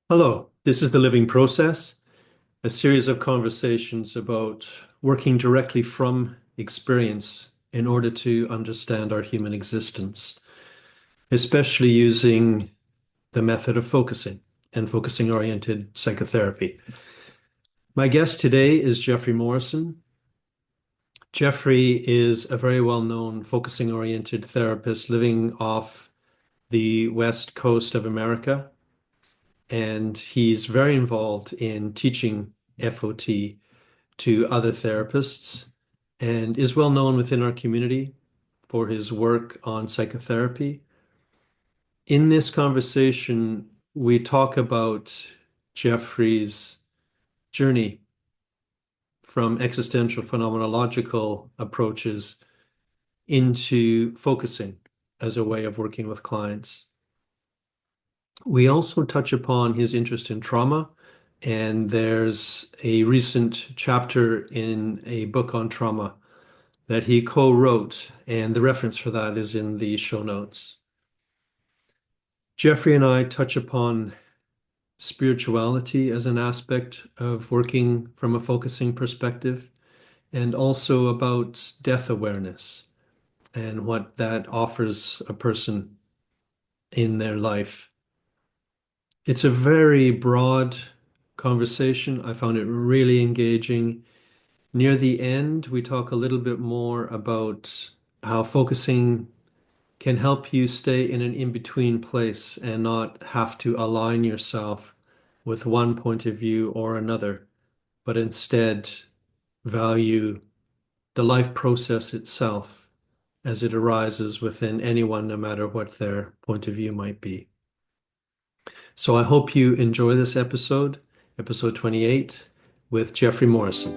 Hello, this is The Living Process, a series of conversations about working directly from experience in order to understand our human existence, especially using the method of focusing and focusing-oriented psychotherapy. My guest today is Jeffrey Morrison. Jeffrey is a very well-known focusing-oriented therapist living off the west coast of America, and he's very involved in teaching FOT to other therapists and is well known within our community for his work on psychotherapy. In this conversation, we talk about Jeffrey's journey from existential phenomenological approaches into focusing as a way of working with clients. We also touch upon his interest in trauma, and there's a recent chapter in a book on trauma that he co-wrote, and the reference for that is in the show notes. Jeffrey and I touch upon spirituality as an aspect of working from a focusing perspective, and also about death awareness and what that offers a person in their life. It's a very broad conversation. I found it really engaging. Near the end, we talk a little bit more about how focusing can help you stay in an in-between place and not have to align yourself with one point of view or another, but instead value the life process itself as it arises within anyone, no matter what their point of view might be. So I hope you enjoy this episode, episode 28, with Jeffrey Morrison.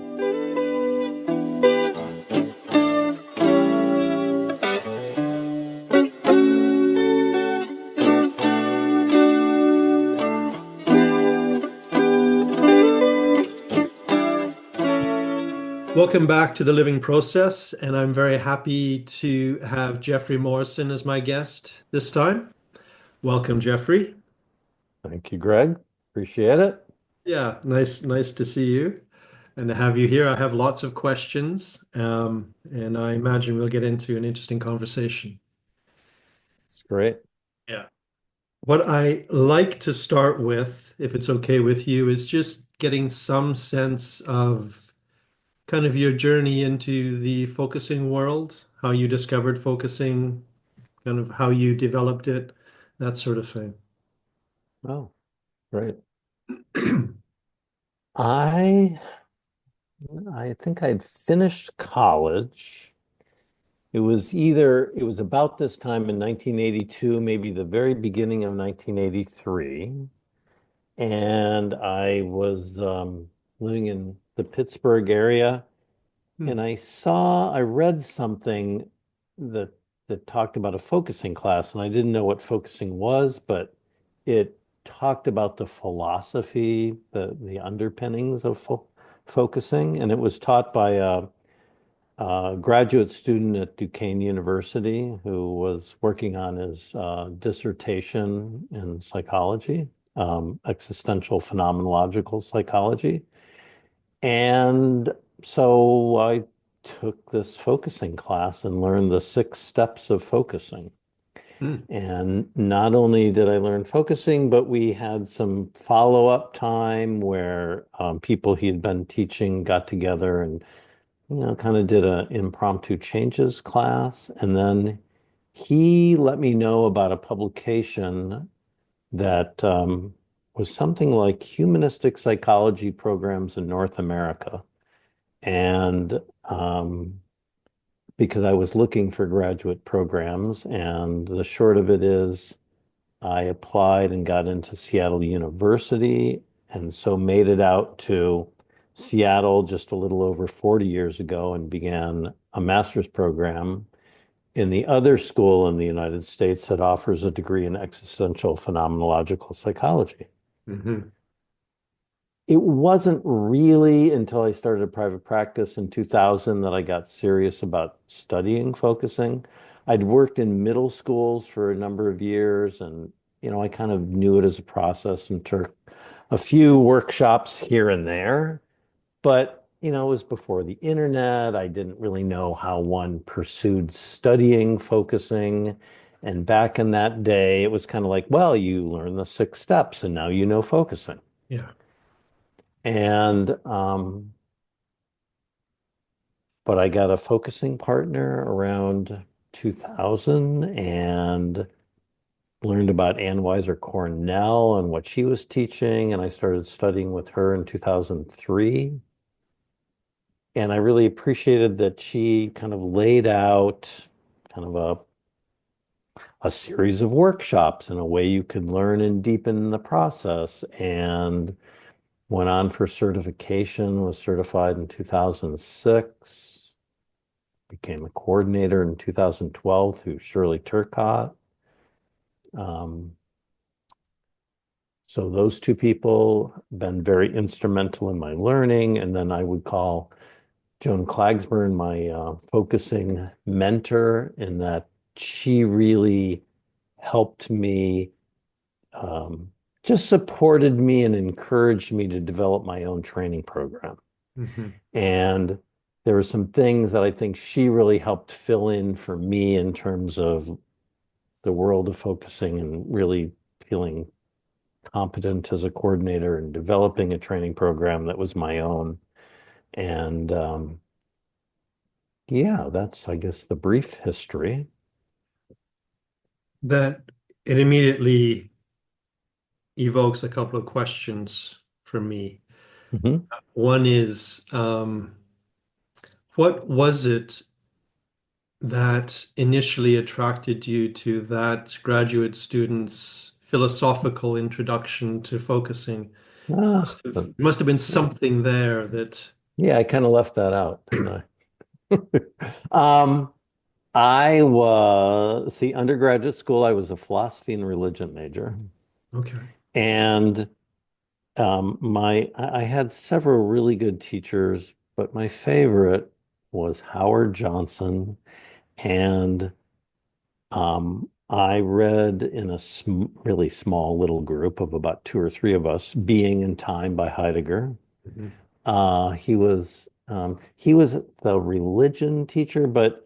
Welcome back to The Living Process, and I'm very happy to have Jeffrey Morrison as my guest this time. Welcome, Jeffrey. Thank you, Greg. Appreciate it. Yeah, nice to see you and to have you here. I have lots of questions, and I imagine we'll get into an interesting conversation. It's great. Yeah. What I like to start with, if it's okay with you, is just getting some sense of kind of your journey into the focusing world, how you discovered focusing, kind of how you developed it, that sort of thing. Oh, great. I I think I'd finished college. It was about this time in 1982, maybe the very beginning of 1983. And I was living in the Pittsburgh area. Hmm. And I read something that talked about a focusing class, and I didn't know what focusing was, but it talked about the philosophy, the underpinnings of focusing, and it was taught by a graduate student at Duquesne University who was working on his dissertation in psychology, existential phenomenological psychology. And so I took this focusing class and learned the 6 steps of focusing. Hmm. And not only did I learn focusing, but we had some follow-up time where people he had been teaching got together and, kind of did an impromptu changes class. And then he let me know about a publication that was something like humanistic psychology programs in North America. And because I was looking for graduate programs, and the short of it is I applied and got into Seattle University, and so made it out to Seattle just a little over 40 years ago and began a master's program in the other school in the United States that offers a degree in existential phenomenological psychology. Hmm. It wasn't really until I started a private practice in 2000 that I got serious about studying focusing. I'd worked in middle schools for a number of years, and I kind of knew it as a process and a few workshops here and there, but it was before the internet. I didn't really know how one pursued studying focusing. And back in that day, it was kind of like, well, you learn the 6 steps and now you know focusing. Yeah. And but I got a focusing partner around 2000 and learned about Ann Weiser Cornell and what she was teaching. And I started studying with her in 2003. And I really appreciated that she kind of laid out kind of a series of workshops and a way you could learn and deepen the process. And went on for certification, was certified in 2006, became a coordinator in 2012 through Shirley Turcott. Um, so those two people been very instrumental in my learning. And then I would call Joan Klagsburn my focusing mentor, in that she really helped me, um, just supported me and encouraged me to develop my own training program. Hmm. And there were some things that I think she really helped fill in for me in terms of the world of focusing, and really feeling competent as a coordinator and developing a training program that was my own. And yeah, that's, I guess, the brief history. That it immediately evokes a couple of questions for me. Mhm. One is, what was it that initially attracted you to that graduate student's philosophical introduction to focusing? Ah, but- Must have been something there that. yeah, I kind of left that out, didn't I? Um, I was, see, undergraduate school, I was a philosophy and religion major. Okay. And I had several really good teachers, but my favorite was Howard Johnson. And I read in a really small little group of about two or three of us, Being in Time by Heidegger. Mhm. He was the religion teacher, but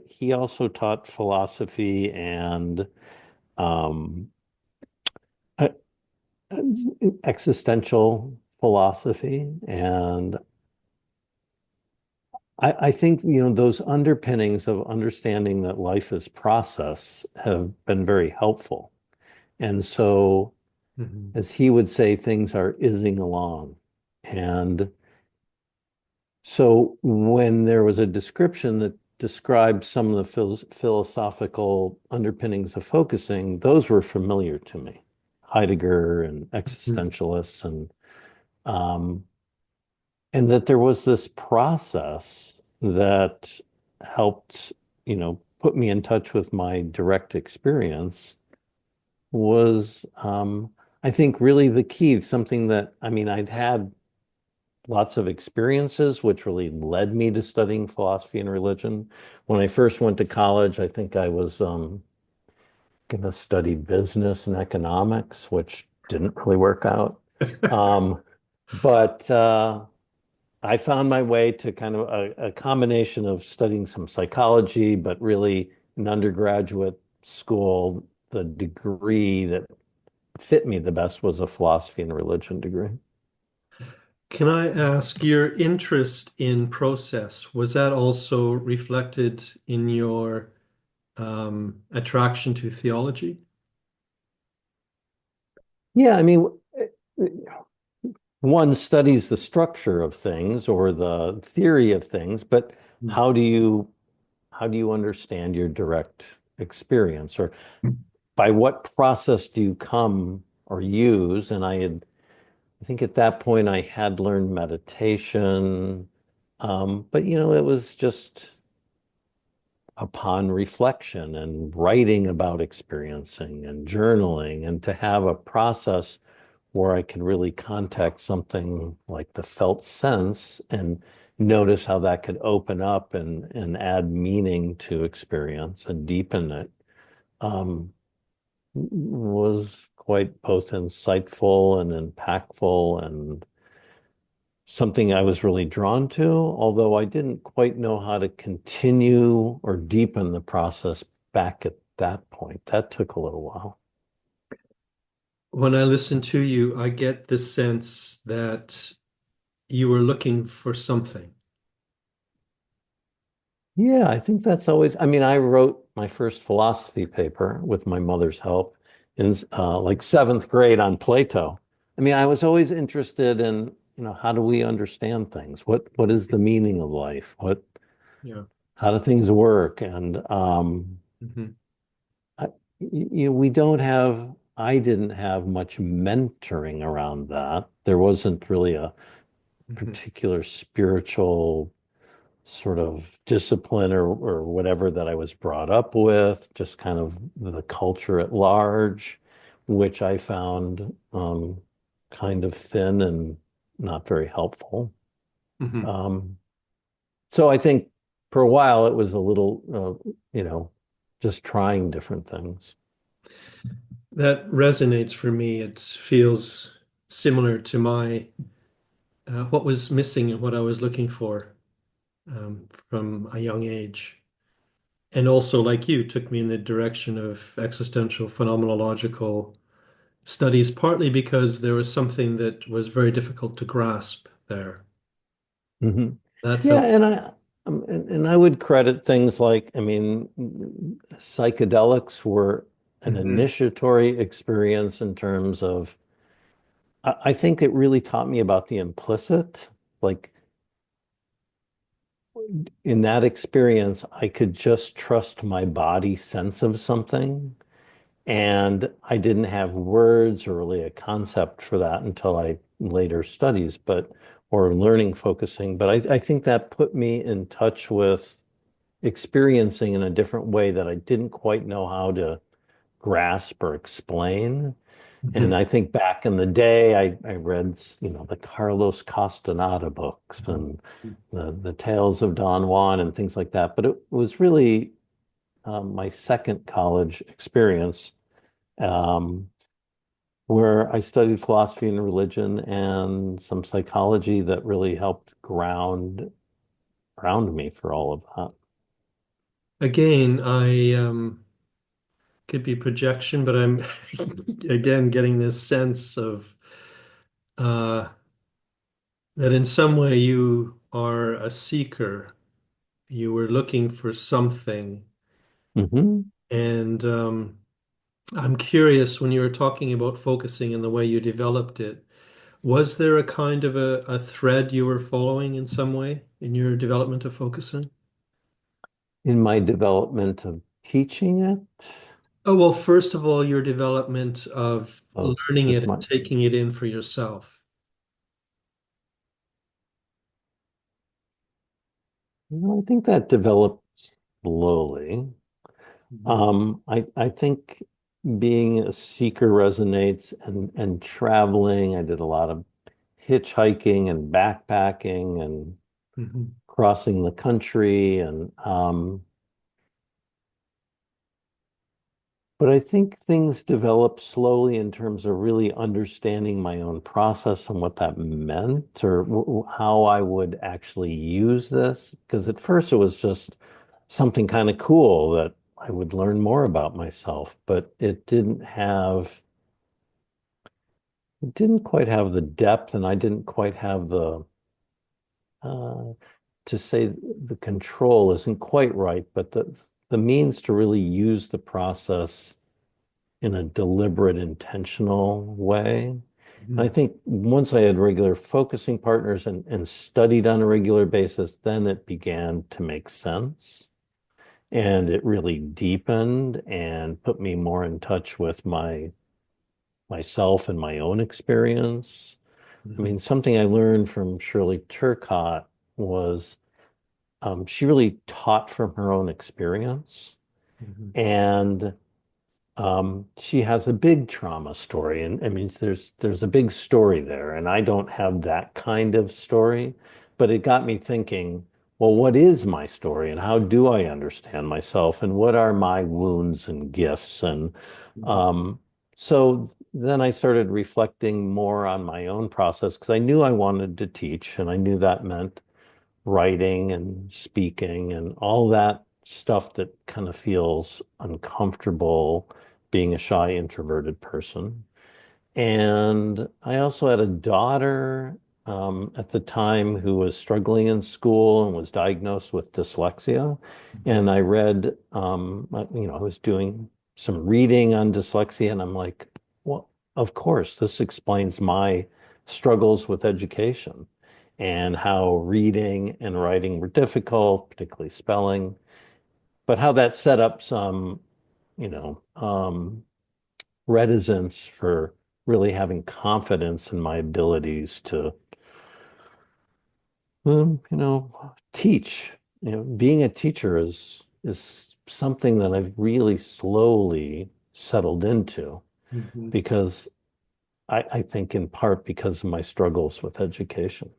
he also taught philosophy and um, e- existential philosophy. And I think, those underpinnings of understanding that life is process have been very helpful. And so, Mhm. as he would say, things are ising along. And so when there was a description that described some of the philosophical underpinnings of focusing, those were familiar to me. Heidegger and Mhm. existentialists, um, and that there was this process that helped, put me in touch with my direct experience was, I think, really the key. Something that, I mean, I'd had lots of experiences, which really led me to studying philosophy and religion. When I first went to college, I think I was going to study business and economics, which didn't really work out. Um, but I found my way to kind of a combination of studying some psychology, but really in undergraduate school, the degree that fit me the best was a philosophy and religion degree. Can I ask, your interest in process, was that also reflected in your attraction to theology? Yeah, I mean, one studies the structure of things or the theory of things, but Mm. how do you understand your direct experience, or by what process do you come or use? And I think at that point I had learned meditation, but it was just upon reflection and writing about experiencing and journaling, and to have a process where I could really contact something like the felt sense and notice how that could open up and add meaning to experience and deepen it, was quite both insightful and impactful and something I was really drawn to, although I didn't quite know how to continue or deepen the process back at that point. That took a little while. When I listen to you, I get the sense that you were looking for something. Yeah, I think that's always, I mean, I wrote my first philosophy paper with my mother's help in like seventh grade on Plato. I mean, I was always interested in, how do we understand things? What is the meaning of life? Yeah. How do things work? And Hmm. I, we don't have, I didn't have much mentoring around that. There wasn't really a Hmm. particular spiritual sort of discipline or whatever that I was brought up with, just kind of the culture at large, which I found kind of thin and not very helpful. Hmm. Um, so I think for a while it was a little, just trying different things. That resonates for me. It feels similar to my what was missing and what I was looking for from a young age. And also, like you, took me in the direction of existential phenomenological studies, partly because there was something that was very difficult to grasp there. Hmm. That Yeah, felt. and I would credit things like, I mean, psychedelics were an Mhm. initiatory experience in terms of, I think it really taught me about the implicit. Like in that experience, I could just trust my body sense of something. And I didn't have words or really a concept for that until I later studies, or learning focusing. But I think that put me in touch with experiencing in a different way that I didn't quite know how to grasp or explain. And Mhm. I think back in the day, I read, the Carlos Castaneda books and the Tales of Don Juan and things like that. But it was really my second college experience um, where I studied philosophy and religion and some psychology that really helped ground me for all of that. Again, I could be projection, but I'm again getting this sense of uh, that in some way you are a seeker. You were looking for something, Hmm. and I'm curious when you were talking about focusing and the way you developed it. Was there a kind of a thread you were following in some way in your development of focusing? In my development of teaching it, Oh, well, first of all, your development of oh, learning it just and taking it in for yourself. I think that developed slowly. Mhm. I think being a seeker resonates and traveling. I did a lot of hitchhiking and backpacking and Mhm. crossing the country and but I think things developed slowly in terms of really understanding my own process and what that meant or how I would actually use this. Because at first it was just something kind of cool that I would learn more about myself, but it didn't quite have the depth and I didn't quite have uh, to say the control isn't quite right, but the means to really use the process in a deliberate, intentional way. And I Mhm. think once I had regular focusing partners and studied on a regular basis, then it began to make sense. And it really deepened and put me more in touch with myself and my own experience. I Mhm. mean, something I learned from Shirley Turcott was she really taught from her own experience. Mhm. And she has a big trauma story, and I mean, there's a big story there, and I don't have that kind of story, but it got me thinking, well, what is my story, and how do I understand myself, and what are my wounds and gifts, and Mhm. um, So then I started reflecting more on my own process because I knew I wanted to teach, and I knew that meant writing and speaking and all that stuff that kind of feels uncomfortable being a shy, introverted person. And I also had a daughter at the time who was struggling in school and was diagnosed with dyslexia. And I read, I was doing some reading on dyslexia, and I'm like, well, of course, this explains my struggles with education and how reading and writing were difficult, particularly spelling, but how that set up some, you know, reticence for really having confidence in my abilities to, teach. Being a teacher is something that I've really slowly settled into Mhm. because I think in part because of my struggles with education.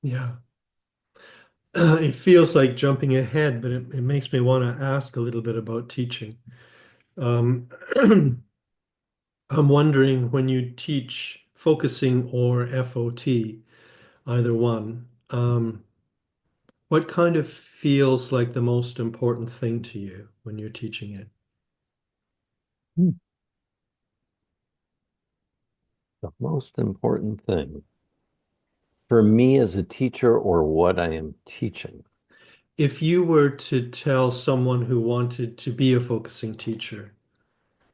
Yeah. It feels like jumping ahead, but it makes me want to ask a little bit about teaching. Um, I'm wondering when you teach focusing or FOT, either one, what kind of feels like the most important thing to you when you're teaching it? Hmm. The most important thing for me as a teacher or what I am teaching. If you were to tell someone who wanted to be a focusing teacher,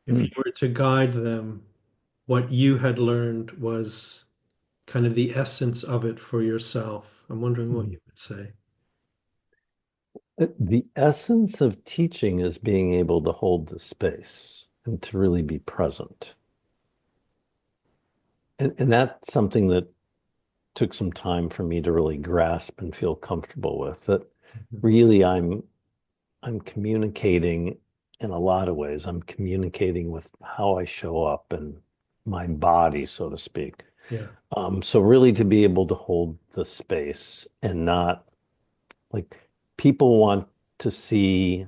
if you Hmm. were to guide them, what you had learned was kind of the essence of it for yourself. I'm wondering what Hmm. you would say. The essence of teaching is being able to hold the space and to really be present. And that's something that took some time for me to really grasp and feel comfortable with. That Mhm. really I'm communicating in a lot of ways. I'm communicating with how I show up and my body, so to speak. Yeah. So really to be able to hold the space and not like people want to see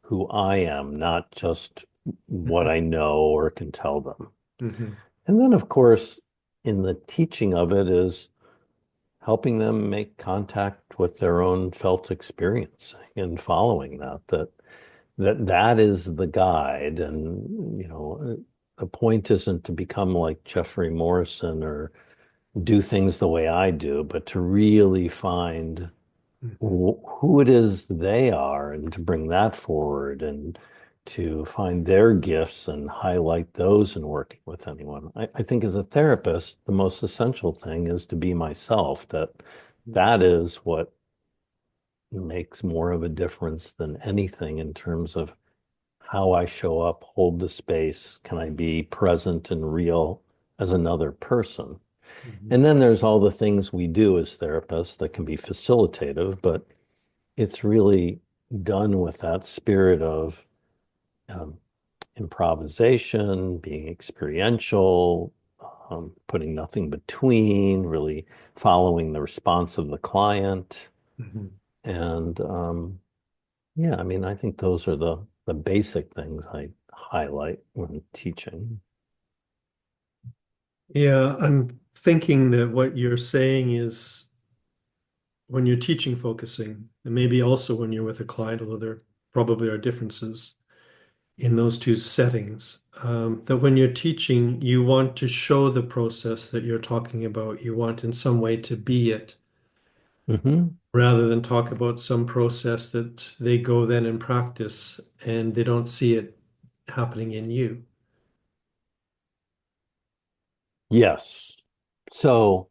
who I am, not just what Mhm. I know or can tell them. Mhm. And then, of course, in the teaching of it is helping them make contact with their own felt experience and following that is the guide. And the point isn't to become like Jeffrey Morrison or do things the way I do, but to really find Mhm. who it is they are and to bring that forward and to find their gifts and highlight those in working with anyone. I think as a therapist, the most essential thing is to be myself, that is what makes more of a difference than anything in terms of how I show up, hold the space, can I be present and real as another person? Mhm. And then there's all the things we do as therapists that can be facilitative, but it's really done with that spirit of um, improvisation, being experiential, putting nothing between, really following the response of the client. Mhm. And yeah, I mean, I think those are the basic things I highlight when teaching. Yeah, I'm thinking that what you're saying is when you're teaching focusing, and maybe also when you're with a client, although there probably are differences in those two settings, that when you're teaching, you want to show the process that you're talking about. You want in some way to be it Hmm. rather than talk about some process that they go then and practice and they don't see it happening in you. Yes. So,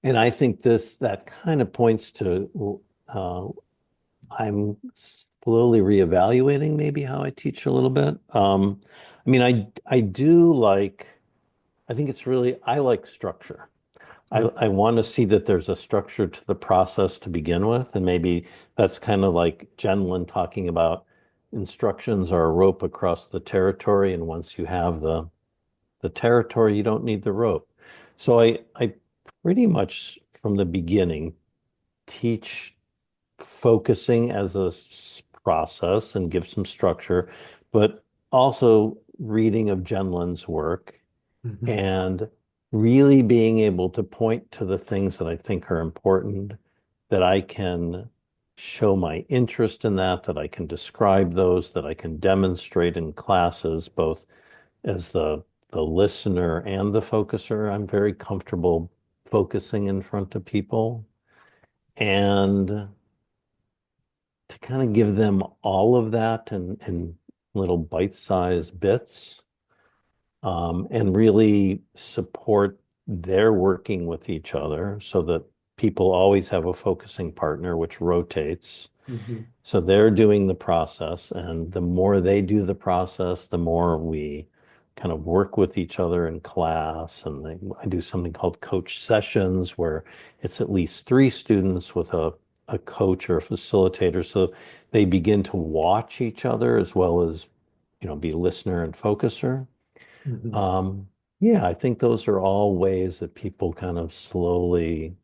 and I think that kind of points to uh, I'm slowly reevaluating maybe how I teach a little bit. I mean, I do like, I think it's really, I like structure. Mm, I want to see that there's a structure to the process to begin with. And maybe that's kind of like Gendlin talking about instructions are a rope across the territory. And once you have the territory, you don't need the rope. So I pretty much from the beginning teach focusing as a process and give some structure, but also reading of Gendlin's work Mhm. and really being able to point to the things that I think are important, that I can show my interest in that, that I can describe those, that I can demonstrate in classes, both as the listener and the focuser. I'm very comfortable focusing in front of people and to kind of give them all of that in little bite-sized bits, and really support their working with each other so that people always have a focusing partner, which rotates. Mhm. So they're doing the process, and the more they do the process, the more we kind of work with each other in class. And I do something called coach sessions, where it's at least three students with a coach or a facilitator. So they begin to watch each other as well as, be listener and focuser. Mhm. Um, yeah, I think those are all ways that people kind of slowly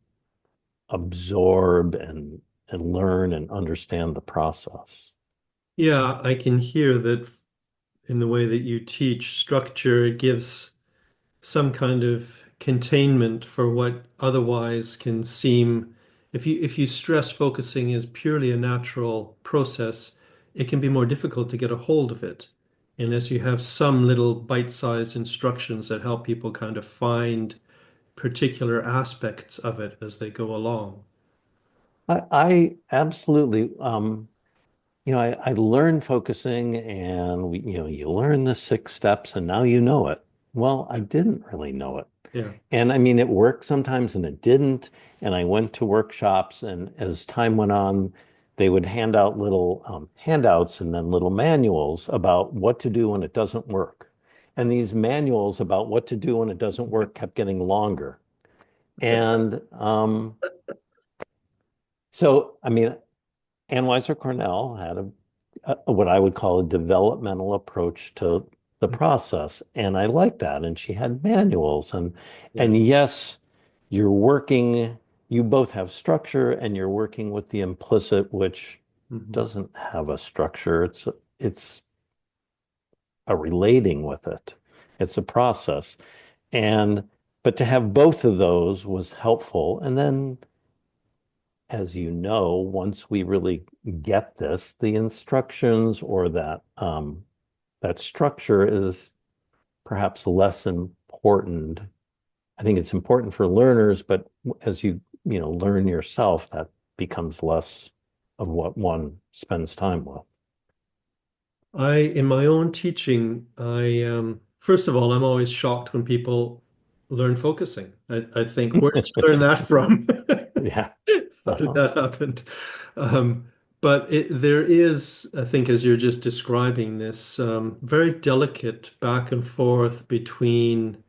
absorb and learn and understand the process. Yeah, I can hear that in the way that you teach structure, it gives some kind of containment for what otherwise can seem, if you stress focusing is purely a natural process, it can be more difficult to get a hold of it unless you have some little bite-sized instructions that help people kind of find particular aspects of it as they go along. I absolutely, I learned focusing and you learn the 6 steps and now you know it. Well, I didn't really know it. Yeah. And I mean, it worked sometimes and it didn't. And I went to workshops, and as time went on, they would hand out little handouts and then little manuals about what to do when it doesn't work. And these manuals about what to do when it doesn't work kept getting longer. And so, I mean, Ann Weiser Cornell had what I would call a developmental approach to the process, and I like that. And she had manuals, Yeah. and yes, you're working. You both have structure, and you're working with the implicit, which Mhm. doesn't have a structure. It's a relating with it. It's a process, and but to have both of those was helpful. And then, as you know, once we really get this, the instructions or that structure is perhaps less important. I think it's important for learners, but as you learn yourself, that becomes less of what one spends time with. In my own teaching, first of all, I'm always shocked when people learn focusing. I think, where did you learn that from? Yeah. How did Uh-huh. that happen? Um, but there is, I think, as you're just describing this, very delicate back and forth between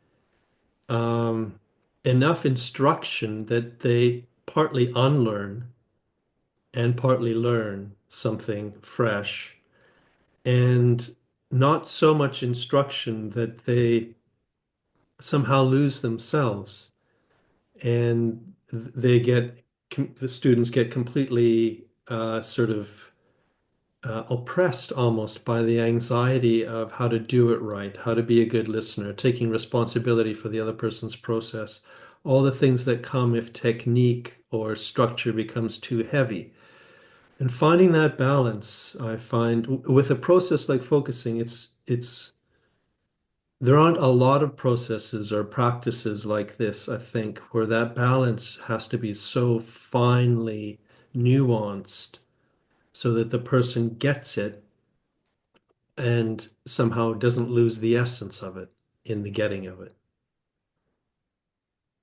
um, enough instruction that they partly unlearn and partly learn something fresh, and not so much instruction that they somehow lose themselves and the students get completely sort of oppressed almost by the anxiety of how to do it right, how to be a good listener, taking responsibility for the other person's process, all the things that come if technique or structure becomes too heavy. And finding that balance, I find with a process like focusing, it's there aren't a lot of processes or practices like this, I think, where that balance has to be so finely nuanced so that the person gets it and somehow doesn't lose the essence of it in the getting of it.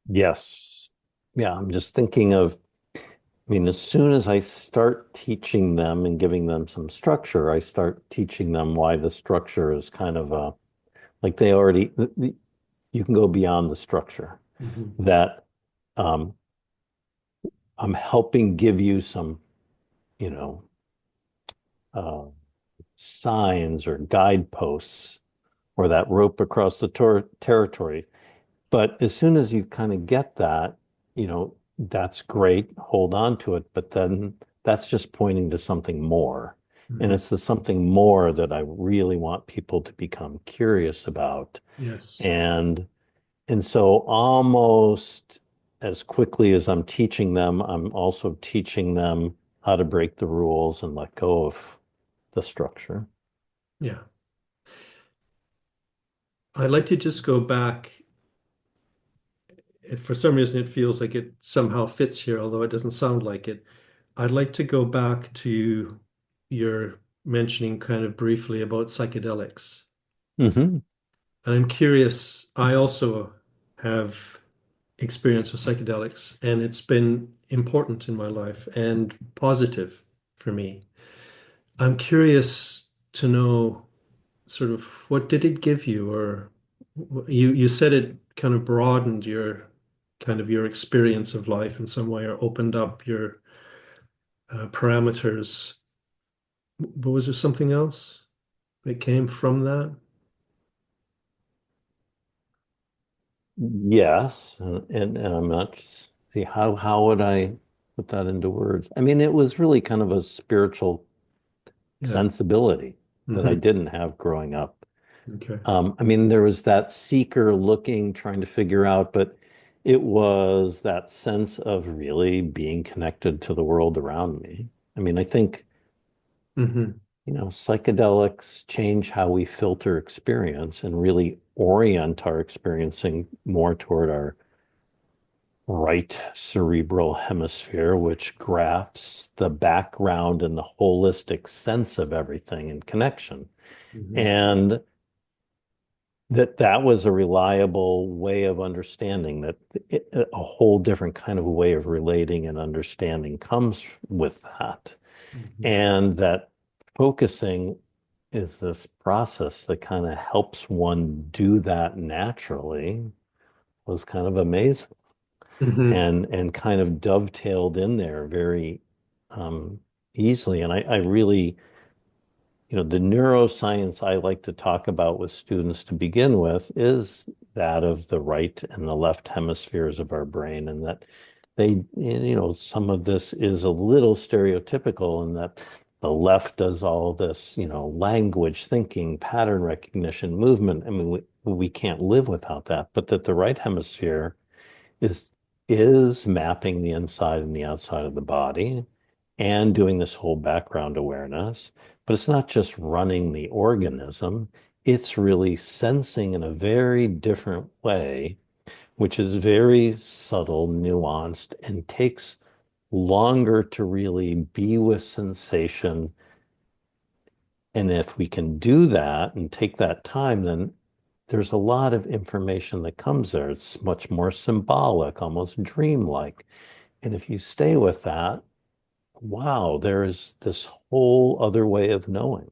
Yes. Yeah, I'm just thinking of, I mean, as soon as I start teaching them and giving them some structure, I start teaching them why the structure is kind of like they already, you can go beyond the structure. Mhm. That um, I'm helping give you some, you know, uh, signs or guideposts or that rope across the territory. But as soon as you kind of get that, that's great, hold on to it. But then that's just pointing to something more. And Hmm. it's the something more that I really want people to become curious about. Yes. And and so almost as quickly as I'm teaching them, I'm also teaching them how to break the rules and let go of the structure. Yeah. I'd like to just go back. If for some reason it feels like it somehow fits here, although it doesn't sound like it. I'd like to go back to your mentioning kind of briefly about psychedelics. Hmm. And I'm curious, I also have experience with psychedelics, and it's been important in my life and positive for me. I'm curious to know sort of what did it give you, or you said it kind of broadened your kind of your experience of life in some way, or opened up your parameters. But was there something else that came from that? Yes, and I'm not see how would I put that into words? I mean, it was really kind of a spiritual Yeah. sensibility that I Hmm. didn't have growing up. Okay. I mean, there was that seeker looking, trying to figure out, but it was that sense of really being connected to the world around me. I mean, I think, Hmm. psychedelics change how we filter experience and really orient our experiencing more toward our right cerebral hemisphere, which grasps the background and the holistic sense of everything and connection. Hmm. And that was a reliable way of understanding that a whole different kind of way of relating and understanding comes with that. Hmm. And that focusing is this process that kind of helps one do that naturally was kind of amazing Hmm. and kind of dovetailed in there very um, easily. And I really, the neuroscience I like to talk about with students to begin with is that of the right and the left hemispheres of our brain, and that some of this is a little stereotypical in that the left does all this, language, thinking, pattern recognition, movement. I mean, we can't live without that, but that the right hemisphere is is mapping the inside and the outside of the body and doing this whole background awareness. But it's not just running the organism, it's really sensing in a very different way, which is very subtle, nuanced, and takes longer to really be with sensation. And if we can do that and take that time, then there's a lot of information that comes there. It's much more symbolic, almost dreamlike. And if you stay with that, wow, there is this whole other way of knowing.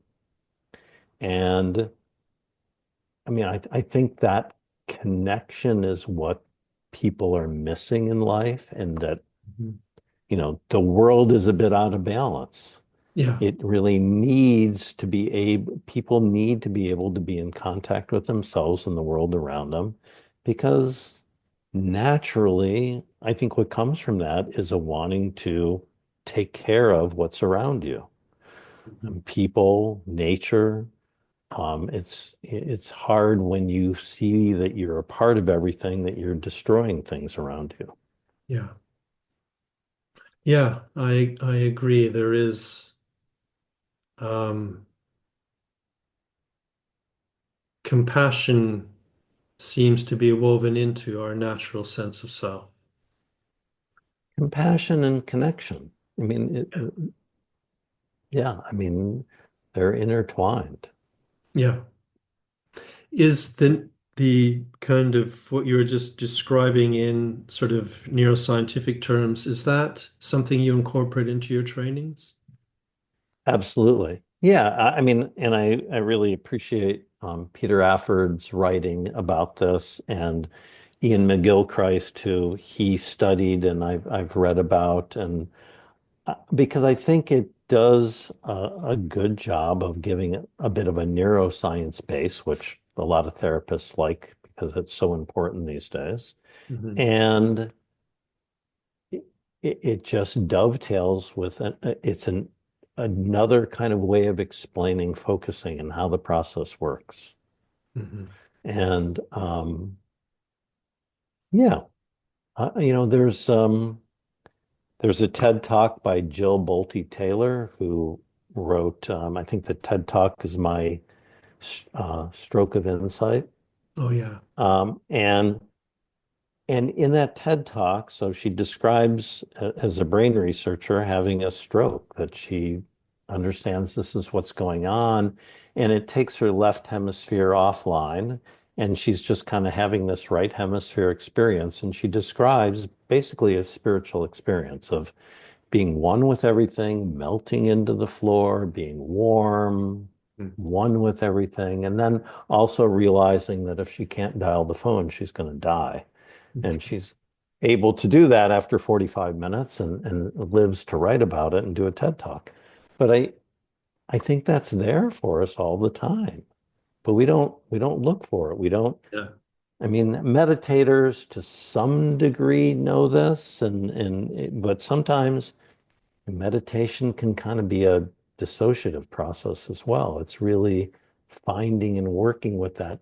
And I mean, I think that connection is what people are missing in life, and that, Hmm. the world is a bit out of balance. Yeah. It really needs to be people need to be able to be in contact with themselves and the world around them, because naturally, I think what comes from that is a wanting to take care of what's around you. Hmm. And people, nature. It's hard when you see that you're a part of everything, that you're destroying things around you. Yeah. Yeah, I agree. There is um, compassion seems to be woven into our natural sense of self. Compassion and connection. I mean, Yeah. yeah, I mean, they're intertwined. Yeah. Is the kind of what you were just describing in sort of neuroscientific terms, is that something you incorporate into your trainings? Absolutely. Yeah, I mean, and I really appreciate Peter Afford's writing about this, and Ian McGilchrist, who he studied and I've read about, and because I think it does a good job of giving it a bit of a neuroscience base, which a lot of therapists like because it's so important these days. Hmm. And it just dovetails with it's an another kind of way of explaining focusing and how the process works. Mhm. And yeah, there's a TED Talk by Jill Bolte Taylor who wrote, I think the TED Talk is my stroke of insight. Oh yeah. Um, and and in that TED Talk, so she describes as a brain researcher having a stroke, that she understands this is what's going on, and it takes her left hemisphere offline, and she's just kind of having this right hemisphere experience. And she describes basically a spiritual experience of being one with everything, melting into the floor, being warm, Mm. one with everything, and then also realizing that if she can't dial the phone, she's going to die. And she's able to do that after 45 minutes and lives to write about it and do a TED Talk. But I think that's there for us all the time. But we don't look for it. We don't, Yeah. I mean, meditators to some degree know this, but sometimes meditation can kind of be a dissociative process as well. It's really finding and working with that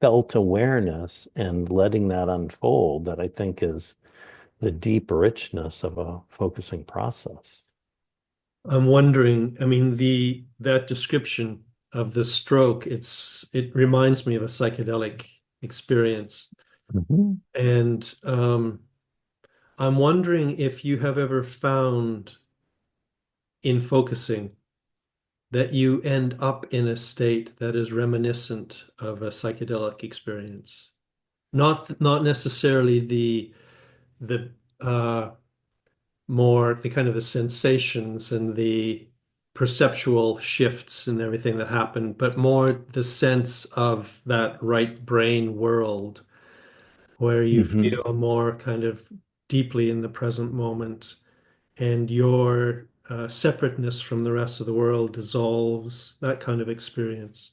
felt awareness and letting that unfold that I think is the deep richness of a focusing process. I'm wondering, I mean, the that description of the stroke, it reminds me of a psychedelic experience. Mhm. And I'm wondering if you have ever found in focusing that you end up in a state that is reminiscent of a psychedelic experience. Not necessarily the more the kind of the sensations and the perceptual shifts and everything that happen, but more the sense of that right brain world where you Mhm. feel more kind of deeply in the present moment and your separateness from the rest of the world dissolves, that kind of experience.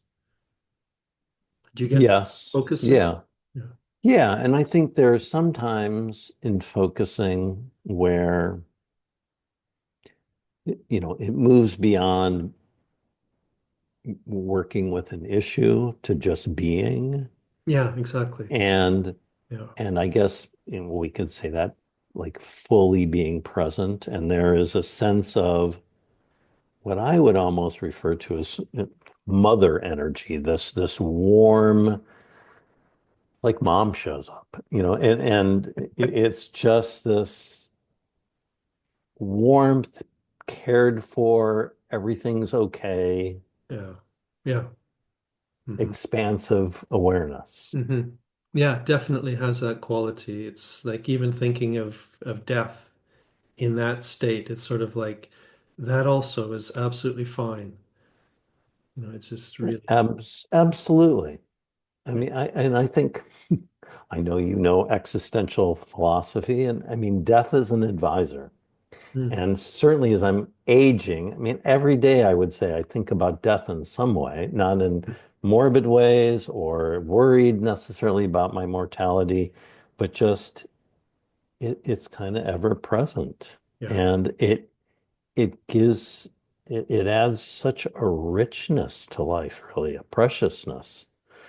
Do you get Yes. focusing? Yeah. Yeah. Yeah. And I think there are sometimes in focusing where, it moves beyond working with an issue to just being. Yeah, exactly. And Yeah. and I guess we could say that like fully being present. And there is a sense of what I would almost refer to as mother energy, this warm, like mom shows up, and it's just this warmth, cared for, everything's okay, Yeah. Yeah. Hmm. expansive awareness. Hmm. Yeah, definitely has that quality. It's like even thinking of death in that state, it's sort of like that also is absolutely fine. It's just really Absolutely. I mean, I think I know existential philosophy, and I mean, death is an advisor. Mm. And certainly as I'm aging, I mean, every day I would say I think about death in some way, not in morbid ways or worried necessarily about my mortality, but just it's kind of ever present. Yeah. And it adds such a richness to life, really, a preciousness.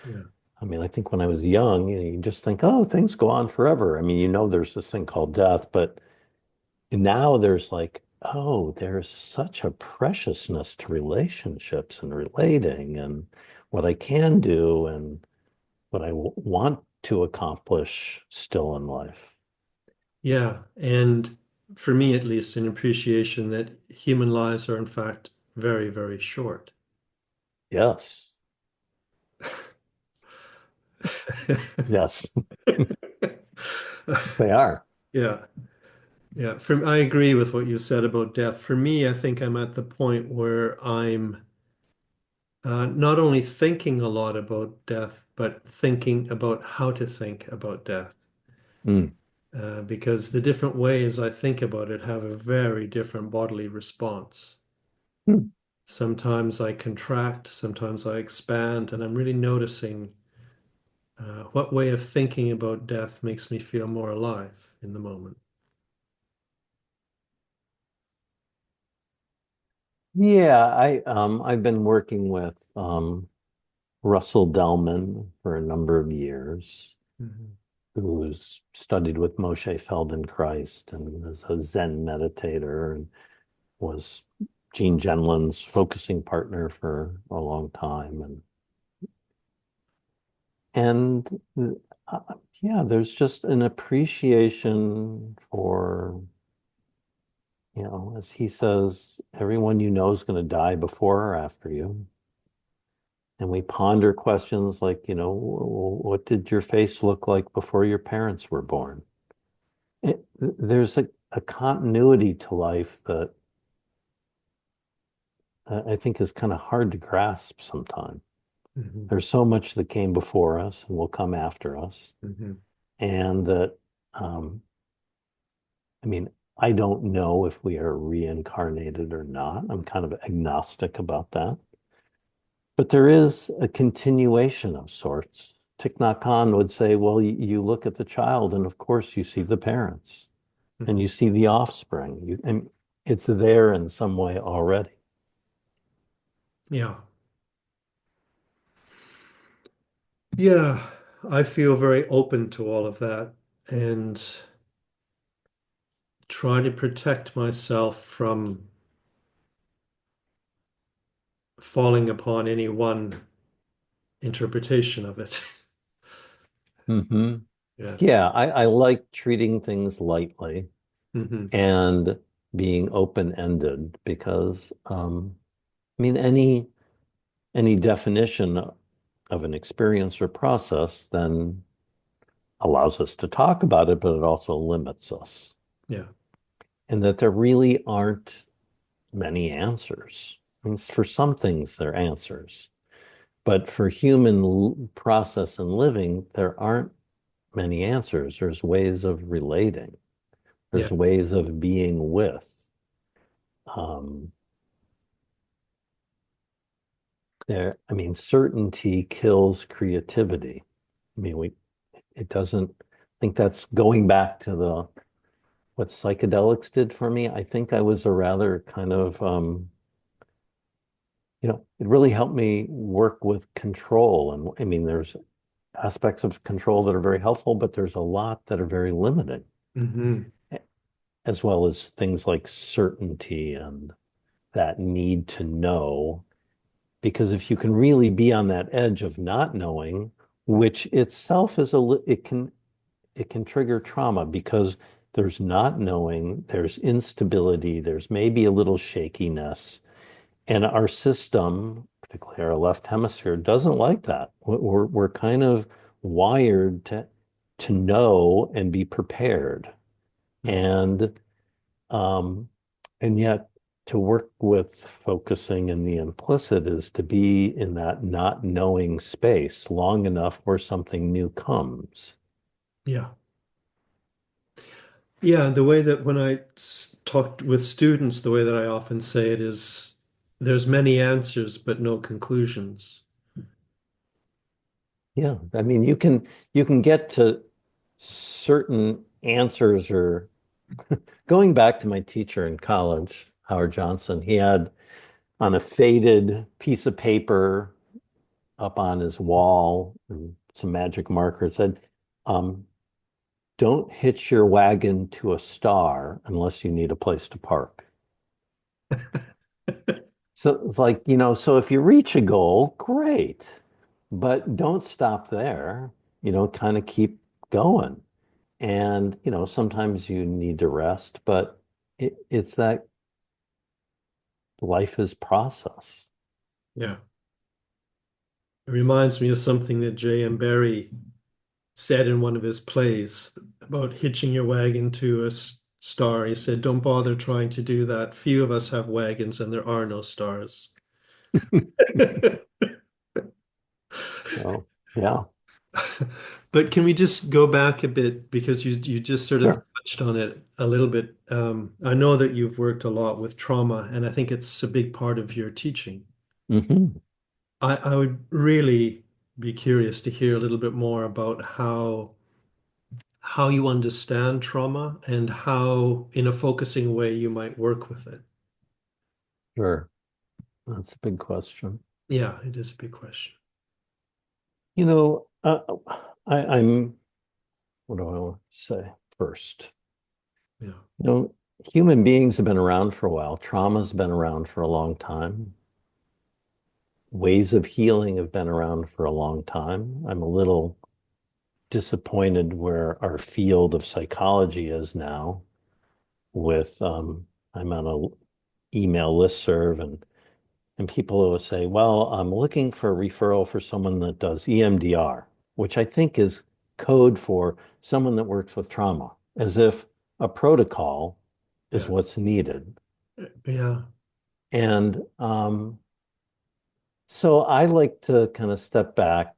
Yeah. I mean, I think when I was young, you just think, oh, things go on forever. I mean, there's this thing called death, but now there's like, oh, there's such a preciousness to relationships and relating and what I can do and what I want to accomplish still in life. Yeah. And for me, at least, an appreciation that human lives are in fact very, very short. Yes. Yes, they are. Yeah. Yeah. I agree with what you said about death. For me, I think I'm at the point where I'm not only thinking a lot about death, but thinking about how to think about death. Mm. Because the different ways I think about it have a very different bodily response. Mm. Sometimes I contract, sometimes I expand, and I'm really noticing what way of thinking about death makes me feel more alive in the moment. Yeah, I've been working with Russell Delman for a number of years, Mhm. who's studied with Moshe Feldenkrais and is a Zen meditator and was Gene Gendlin's focusing partner for a long time. And uh, yeah, there's just an appreciation for, as he says, everyone you know is going to die before or after you. And we ponder questions like, what did your face look like before your parents were born? There's a continuity to life that I think is kind of hard to grasp sometimes. Mhm. There's so much that came before us and will come after us. Mhm. And that, um, I mean, I don't know if we are reincarnated or not. I'm kind of agnostic about that. But there is a continuation of sorts. Thich Nhat Hanh would say, well, you look at the child, and of course you see the parents and Mhm. you see the offspring. And it's there in some way already. Yeah. Yeah, I feel very open to all of that and try to protect myself from falling upon any one interpretation of it. Hmm. Yeah. Yeah, I like treating things lightly Hmm. and being open-ended because, I mean, any definition of an experience or process then allows us to talk about it, but it also limits us. Yeah. And that there really aren't many answers. I mean, for some things, there are answers, but for human process and living, there aren't many answers. There's ways of relating. Yeah. There's ways of being with. Um, I mean, certainty kills creativity. I mean, it doesn't, I think that's going back to what psychedelics did for me. I think I was a rather kind of, it really helped me work with control. And I mean, there's aspects of control that are very helpful, but there's a lot that are very limiting, Hmm. as well as things like certainty and that need to know. Because if you can really be on that edge of not knowing, which itself is it can trigger trauma because there's not knowing, there's instability, there's maybe a little shakiness. And our system, particularly our left hemisphere, doesn't like that. We're kind of wired to know and be prepared. And um, and yet to work with focusing in the implicit is to be in that not knowing space long enough where something new comes. Yeah. Yeah. The way that when I talked with students, the way that I often say it is there's many answers, but no conclusions. Yeah, I mean you can get to certain answers or going back to my teacher in college, Howard Johnson, he had on a faded piece of paper up on his wall, and some magic marker said, um, don't hitch your wagon to a star unless you need a place to park. So it's like, so if you reach a goal, great, but don't stop there, kind of keep going. And, sometimes you need to rest, but it's that life is process. Yeah. It reminds me of something that J.M. Barrie said in one of his plays about hitching your wagon to a star. He said, don't bother trying to do that. Few of us have wagons and there are no stars. So, yeah, But can we just go back a bit because you just sort of sure. touched on it a little bit. I know that you've worked a lot with trauma, and I think it's a big part of your teaching. Hmm. I would really be curious to hear a little bit more about how you understand trauma and how, in a focusing way, you might work with it. Sure. That's a big question. Yeah, it is a big question. You know, I'm, what do I want to say first? Yeah. You know, human beings have been around for a while. Trauma's been around for a long time. Ways of healing have been around for a long time. I'm a little disappointed where our field of psychology is now with, I'm on a email listserv and people will say, well, I'm looking for a referral for someone that does EMDR, which I think is code for someone that works with trauma, as if a protocol is Yeah. what's needed. Yeah. And so I like to kind of step back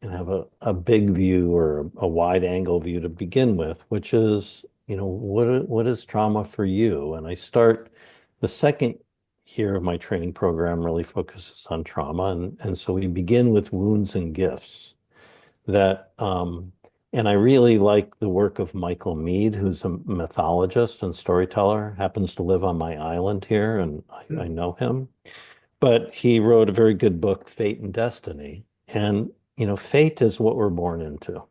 and have a big view or a wide angle view to begin with, which is, what is trauma for you? And I start the second year of my training program really focuses on trauma. And so we begin with wounds and gifts that, and I really like the work of Michael Meade, who's a mythologist and storyteller, happens to live on my island here, and I know him. But he wrote a very good book, Fate and Destiny. And, fate is what we're born into.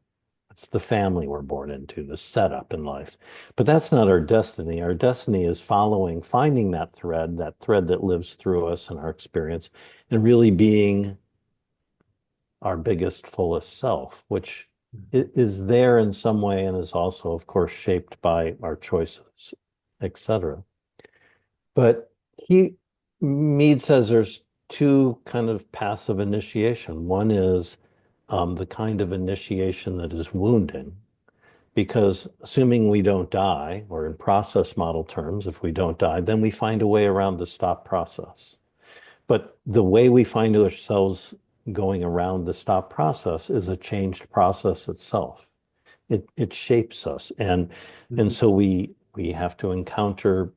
It's the family we're born into, the setup in life. But that's not our destiny. Our destiny is finding that thread that lives through us and our experience, and really being our biggest, fullest self, which is there in some way and is also, of course, shaped by our choices, etc. But Mead says there's two kind of paths of initiation. One is the kind of initiation that is wounding, because assuming we don't die, or in process model terms, if we don't die, then we find a way around the stop process. But the way we find ourselves going around the stop process is a changed process itself. It shapes us, and Mhm. so we have to encounter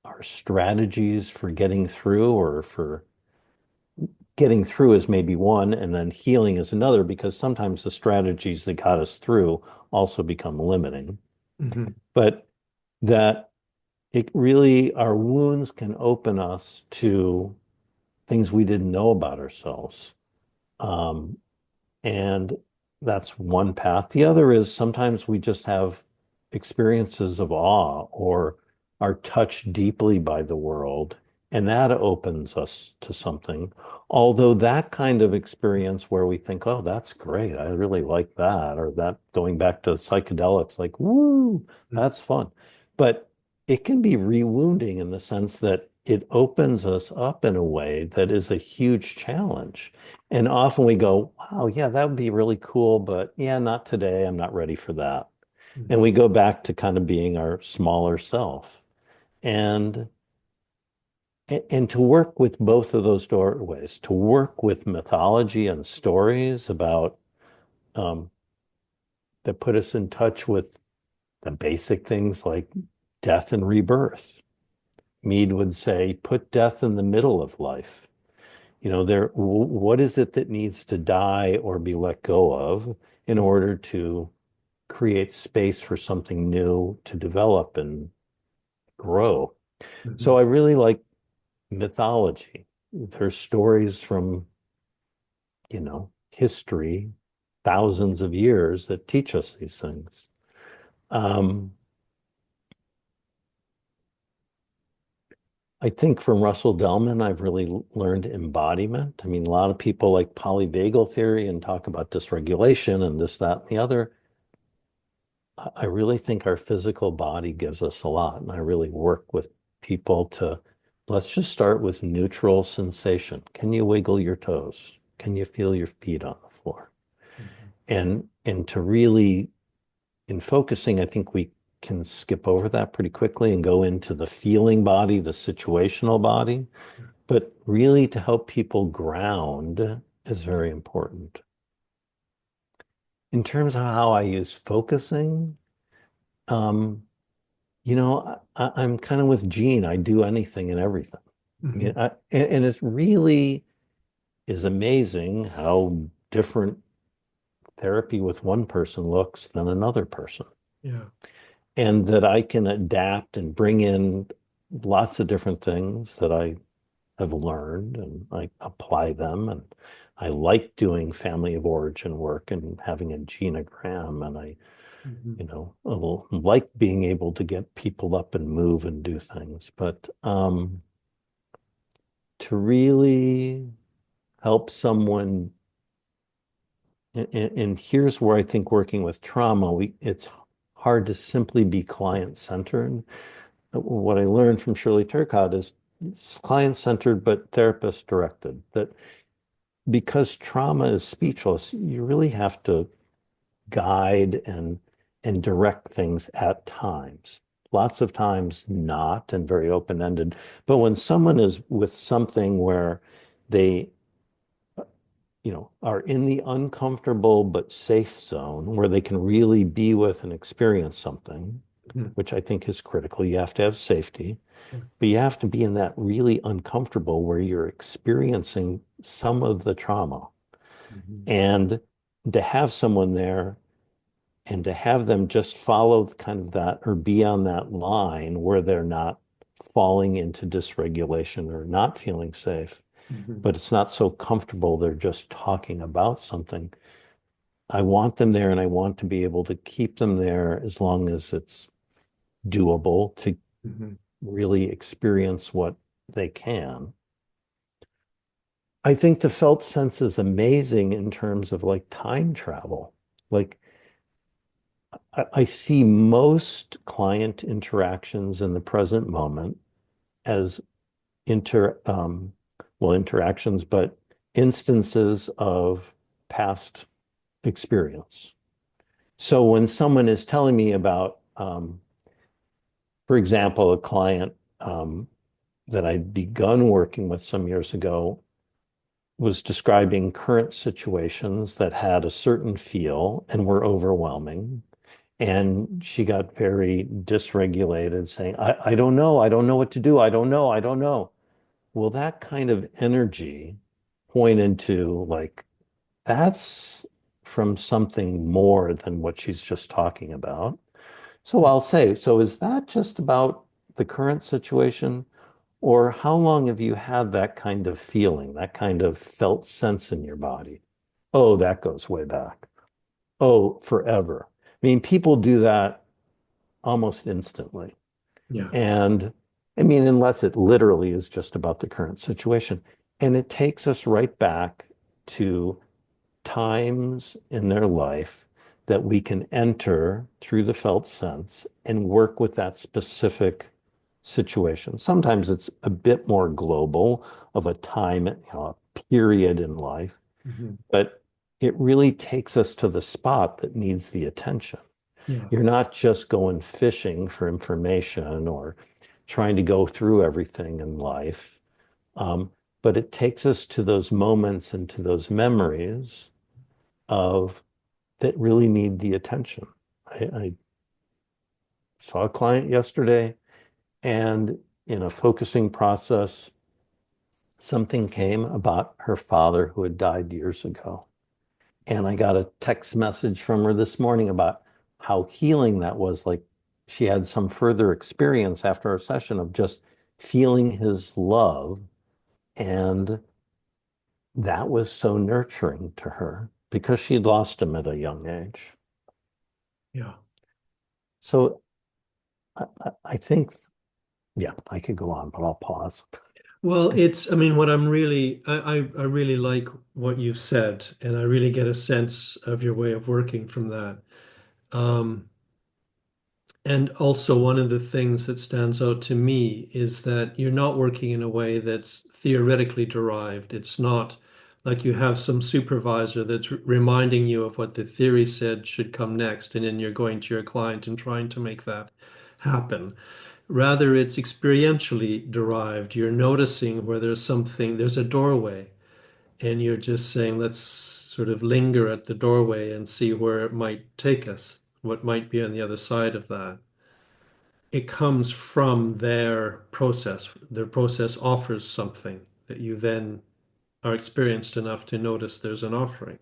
our strategies for getting through, or for getting through is maybe one, and then healing is another, because sometimes the strategies that got us through also become limiting. Mhm. But that it really, our wounds can open us to things we didn't know about ourselves. Um, and that's one path. The other is sometimes we just have experiences of awe or are touched deeply by the world, and that opens us to something. Although that kind of experience where we think, oh, that's great, I really like that, or that going back to psychedelics, like, woo, that's fun. But it can be rewounding in the sense that it opens us up in a way that is a huge challenge. And often we go, wow, yeah, that would be really cool, but yeah, not today. I'm not ready for that. And Mhm. we go back to kind of being our smaller self. And and to work with both of those doorways, to work with mythology and stories about um, that put us in touch with the basic things like death and rebirth. Mead would say, put death in the middle of life. What is it that needs to die or be let go of in order to create space for something new to develop and grow? So Mhm. I really like mythology. There's stories from, history, thousands of years that teach us these things. Um, I think from Russell Delman, I've really learned embodiment. I mean, a lot of people like polyvagal theory and talk about dysregulation and this, that, and the other. I really think our physical body gives us a lot. And I really work with people to, let's just start with neutral sensation. Can you wiggle your toes? Can you feel your feet on the floor? Mhm. And to really, in focusing, I think we can skip over that pretty quickly and go into the feeling body, the situational body. But really to help people ground is very important. In terms of how I use focusing, um, I'm kind of with Gene. I do anything and everything. I mean, Mhm. and it really is amazing how different therapy with one person looks than another person. Yeah. And that I can adapt and bring in lots of different things that I have learned and I apply them. And I like doing family of origin work and having a genogram. And I, Mhm. like being able to get people up and move and do things. But to really help someone, and here's where I think working with trauma, it's hard to simply be client-centered. What I learned from Shirley Turcotte is it's client-centered but therapist-directed. That because trauma is speechless, you really have to guide and direct things at times. Lots of times not and very open-ended. But when someone is with something where they, are in the uncomfortable but safe zone where they can really be with and experience something, Mhm. which I think is critical. You have to have safety, Yeah. but you have to be in that really uncomfortable where you're experiencing some of the trauma. Mhm. And to have someone there and to have them just follow kind of that or be on that line where they're not falling into dysregulation or not feeling safe, Mhm. but it's not so comfortable. They're just talking about something. I want them there and I want to be able to keep them there as long as it's doable to Mhm. really experience what they can. I think the felt sense is amazing in terms of like time travel. Like I see most client interactions in the present moment as interactions, but instances of past experience. So when someone is telling me about, for example, a client that I'd begun working with some years ago was describing current situations that had a certain feel and were overwhelming. And she got very dysregulated, saying, I don't know. I don't know what to do. I don't know. I don't know. Well, that kind of energy pointed to like, that's from something more than what she's just talking about. So I'll say, so is that just about the current situation? Or how long have you had that kind of feeling, that kind of felt sense in your body? Oh, that goes way back. Oh, forever. I mean, people do that almost instantly. Yeah. And I mean, unless it literally is just about the current situation. And it takes us right back to times in their life that we can enter through the felt sense and work with that specific situation. Sometimes it's a bit more global of a time, a period in life, Mhm. but it really takes us to the spot that needs the attention. Yeah. You're not just going fishing for information or trying to go through everything in life. Um, but it takes us to those moments and to those memories of that really need the attention. I saw a client yesterday, and in a focusing process, something came about her father who had died years ago. And I got a text message from her this morning about how healing that was. Like she had some further experience after our session of just feeling his love. And that was so nurturing to her because she'd lost him at a young age. Yeah. So I think, yeah, I could go on, but I'll pause. Well, I mean, what I'm really, I really like what you've said, and I really get a sense of your way of working from that. Um, and also, one of the things that stands out to me is that you're not working in a way that's theoretically derived. It's not like you have some supervisor that's reminding you of what the theory said should come next, and then you're going to your client and trying to make that happen. Rather, it's experientially derived. You're noticing where there's something, there's a doorway, and you're just saying, let's sort of linger at the doorway and see where it might take us, what might be on the other side of that. It comes from their process. Their process offers something that you then are experienced enough to notice there's an offering.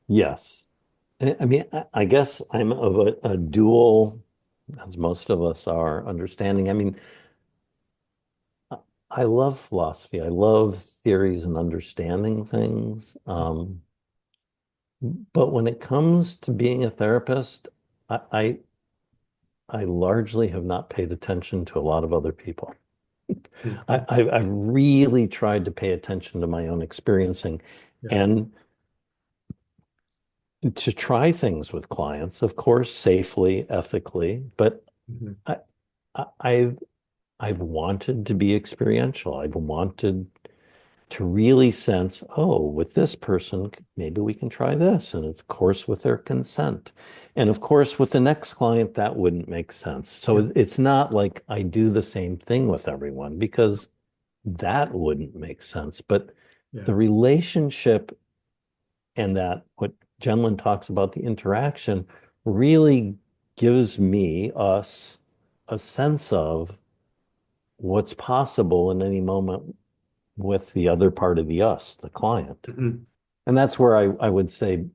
Yes. I mean, I guess I'm of a dual, as most of us are, understanding. I mean, I love philosophy. I love theories and understanding things. But when it comes to being a therapist, I, I I largely have not paid attention to a lot of other people. Mhm. I've really tried to pay attention to my own experiencing Yeah. and to try things with clients, of course, safely, ethically, but Mhm. I, I've wanted to be experiential. I've wanted to really sense, oh, with this person, maybe we can try this. And of course, with their consent. And of course, with the next client, that wouldn't make sense. So Yeah. it's not like I do the same thing with everyone because that wouldn't make sense. But Yeah. the relationship and that what Gendlin talks about, the interaction, really gives me, us, a sense of what's possible in any moment with the other part of the us, the client. Mhm. And that's where I would say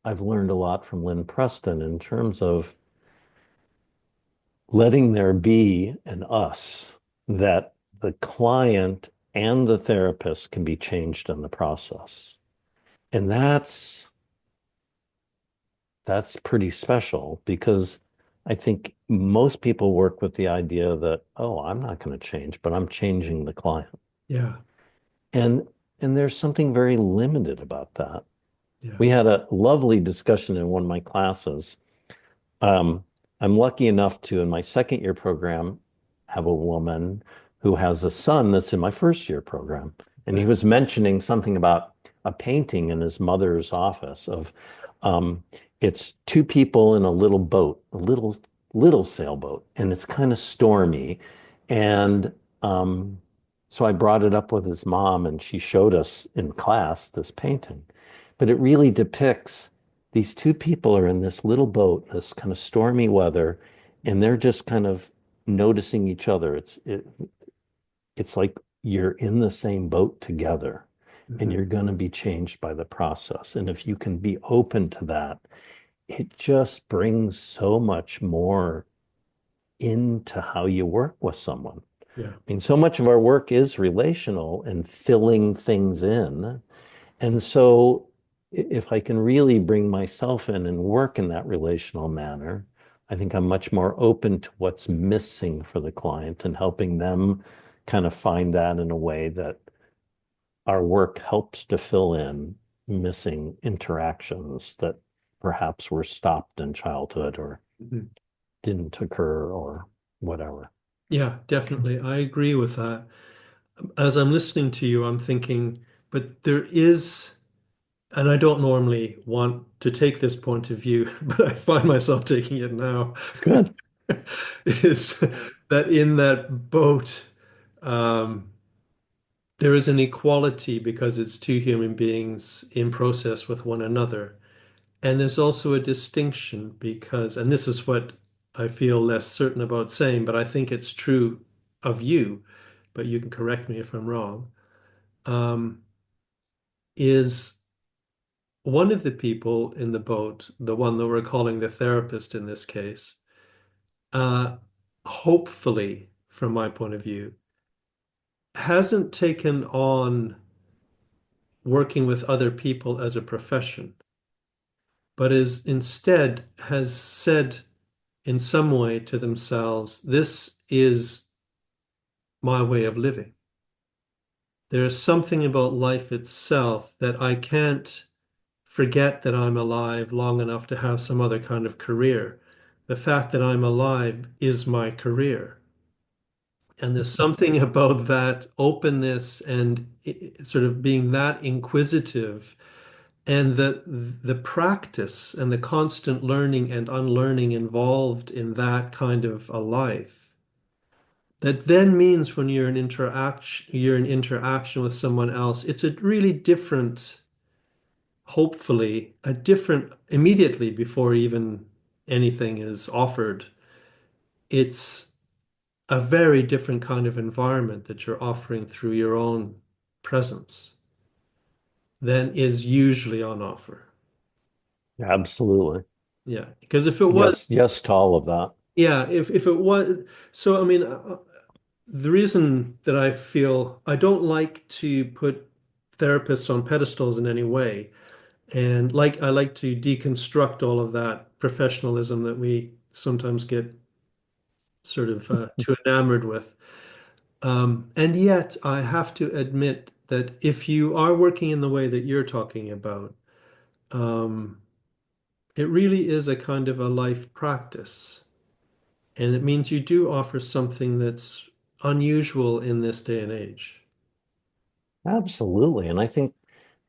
I've learned a lot from Lynn Preston in terms of letting there be an us, that the client and the therapist can be changed in the process. And that's pretty special because I think most people work with the idea that, oh, I'm not going to change, but I'm changing the client. Yeah. And and there's something very limited about that. Yeah. We had a lovely discussion in one of my classes. Um, I'm lucky enough to, in my second year program, have a woman who has a son that's in my first year program. And he Okay. was mentioning something about a painting in his mother's office of um, it's two people in a little boat, a little sailboat, and it's kind of stormy. And so I brought it up with his mom, and she showed us in class this painting. But it really depicts these two people are in this little boat, this kind of stormy weather, and they're just kind of noticing each other. It's like you're in the same boat together and Mhm. you're going to be changed by the process. And if you can be open to that, it just brings so much more into how you work with someone. Yeah. I mean, so much of our work is relational and filling things in. And so if I can really bring myself in and work in that relational manner, I think I'm much more open to what's missing for the client and helping them kind of find that in a way that our work helps to fill in missing interactions that perhaps were stopped in childhood or Mhm. didn't occur or whatever. Yeah, definitely. I agree with that. As I'm listening to you, I'm thinking, but there is, and I don't normally want to take this point of view, but I find myself taking it now, Good. is that in that boat, um, there is an equality because it's two human beings in process with one another. And there's also a distinction because, and this is what I feel less certain about saying, but I think it's true of you, but you can correct me if I'm wrong, um, is one of the people in the boat, the one that we're calling the therapist in this case, uh, hopefully, from my point of view, hasn't taken on working with other people as a profession, but is instead has said in some way to themselves, this is my way of living. There is something about life itself that I can't forget that I'm alive long enough to have some other kind of career. The fact that I'm alive is my career. And there's something about that openness and sort of being that inquisitive and the practice and the constant learning and unlearning involved in that kind of a life. That then means when you're in interaction with someone else, it's a really different, hopefully, a different immediately before even anything is offered. It's a very different kind of environment that you're offering through your own presence than is usually on offer. Absolutely. Yeah, because if it was, Yes, yes to all of that. yeah, if it was, so I mean, the reason that I feel I don't like to put therapists on pedestals in any way, and like I like to deconstruct all of that professionalism that we sometimes get sort of too enamored with. And yet, I have to admit that if you are working in the way that you're talking about, um, it really is a kind of a life practice. And it means you do offer something that's unusual in this day and age. Absolutely. And I think,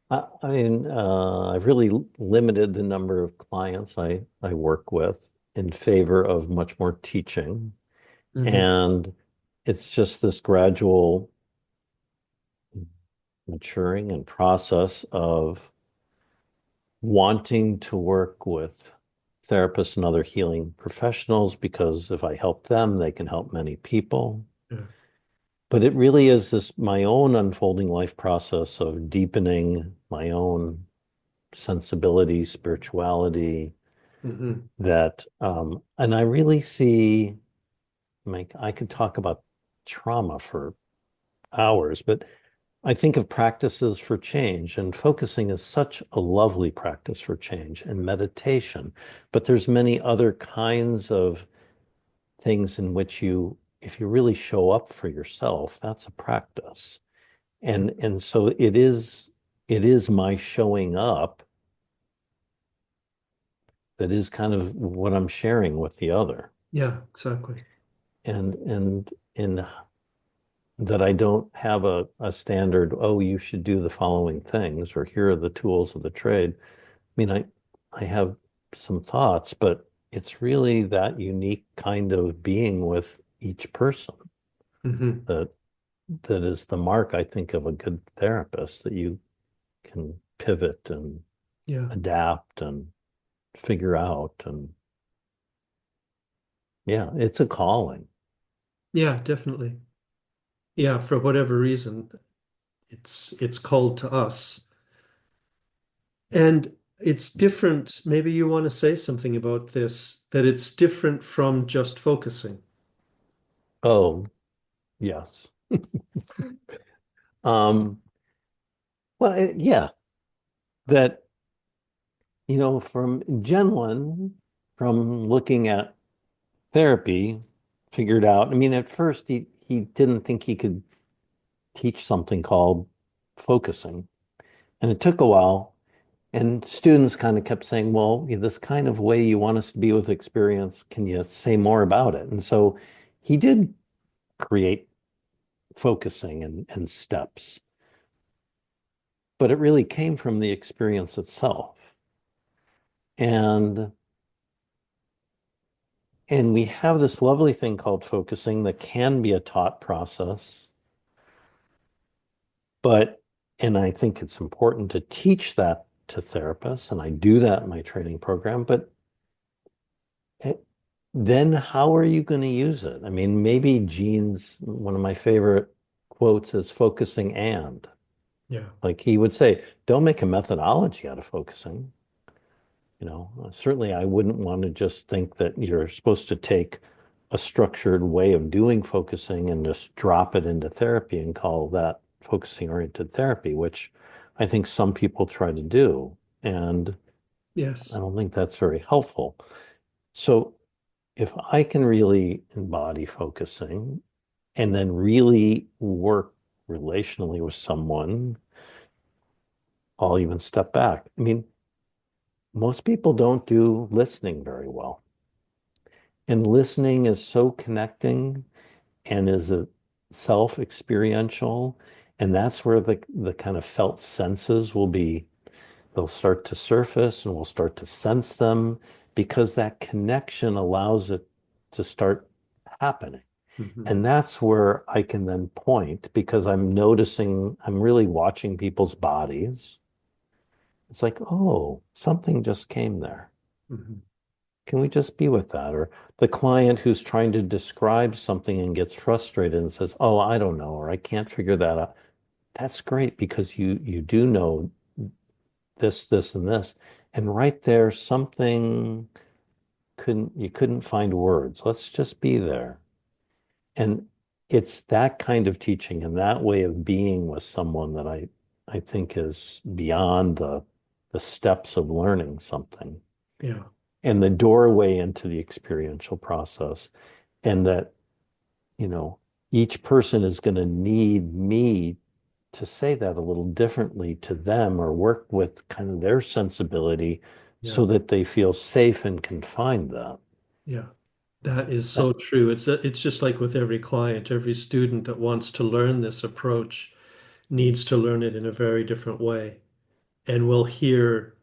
I've really limited the number of clients I work with in favor of much more teaching. Hmm. And it's just this gradual maturing and process of wanting to work with therapists and other healing professionals because if I help them, they can help many people. Yeah. But it really is this my own unfolding life process of deepening my own sensibility, spirituality Hmm. that and I really see like I could talk about trauma for hours, but I think of practices for change, and focusing is such a lovely practice for change and meditation. But there's many other kinds of things in which you, if you really show up for yourself, that's a practice. Yeah. And so it is my showing up that is kind of what I'm sharing with the other. Yeah, exactly. And that I don't have a standard, oh, you should do the following things, or here are the tools of the trade. I mean, I have some thoughts, but it's really that unique kind of being with each person Hmm. that that is the mark, I think, of a good therapist, that you can pivot and Yeah. adapt and figure out. And yeah, it's a calling. Yeah, definitely. Yeah, for whatever reason, it's called to us. And it's different. Maybe you want to say something about this, that it's different from just focusing. Oh, yes. Um, well, yeah, that, from Gendlin, from looking at therapy, figured out, I mean, at first he didn't think he could teach something called focusing. And it took a while. And students kind of kept saying, well, this kind of way you want us to be with experience, can you say more about it? And so he did create focusing and steps, but it really came from the experience itself. And and we have this lovely thing called focusing that can be a taught process, but and I think it's important to teach that to therapists, and I do that in my training program, but then how are you going to use it? I mean, maybe Gene's, one of my favorite quotes is focusing and. Yeah. Like he would say, don't make a methodology out of focusing. Certainly I wouldn't want to just think that you're supposed to take a structured way of doing focusing and just drop it into therapy and call that focusing oriented therapy, which I think some people try to do. And I Yes. don't think that's very helpful. So if I can really embody focusing and then really work relationally with someone, I'll even step back. I mean, most people don't do listening very well. And listening is so connecting and is a self-experiential. And that's where the kind of felt senses they'll start to surface and we'll start to sense them because that connection allows it to start happening. Hmm. And that's where I can then point because I'm really watching people's bodies. It's like, oh, something just came there. Hmm. Can we just be with that? Or the client who's trying to describe something and gets frustrated and says, oh, I don't know, or I can't figure that out. That's great because you do know this, this, and this. And right there, something you couldn't find words. Let's just be there. And it's that kind of teaching and that way of being with someone that I think is beyond the steps of learning something Yeah. and the doorway into the experiential process. And that, you know, each person is going to need me to say that a little differently to them or work with kind of their sensibility Yeah. so that they feel safe and can find that. Yeah. That is so That- true. It's just like with every client, every student that wants to learn this approach needs to learn it in a very different way. And will hear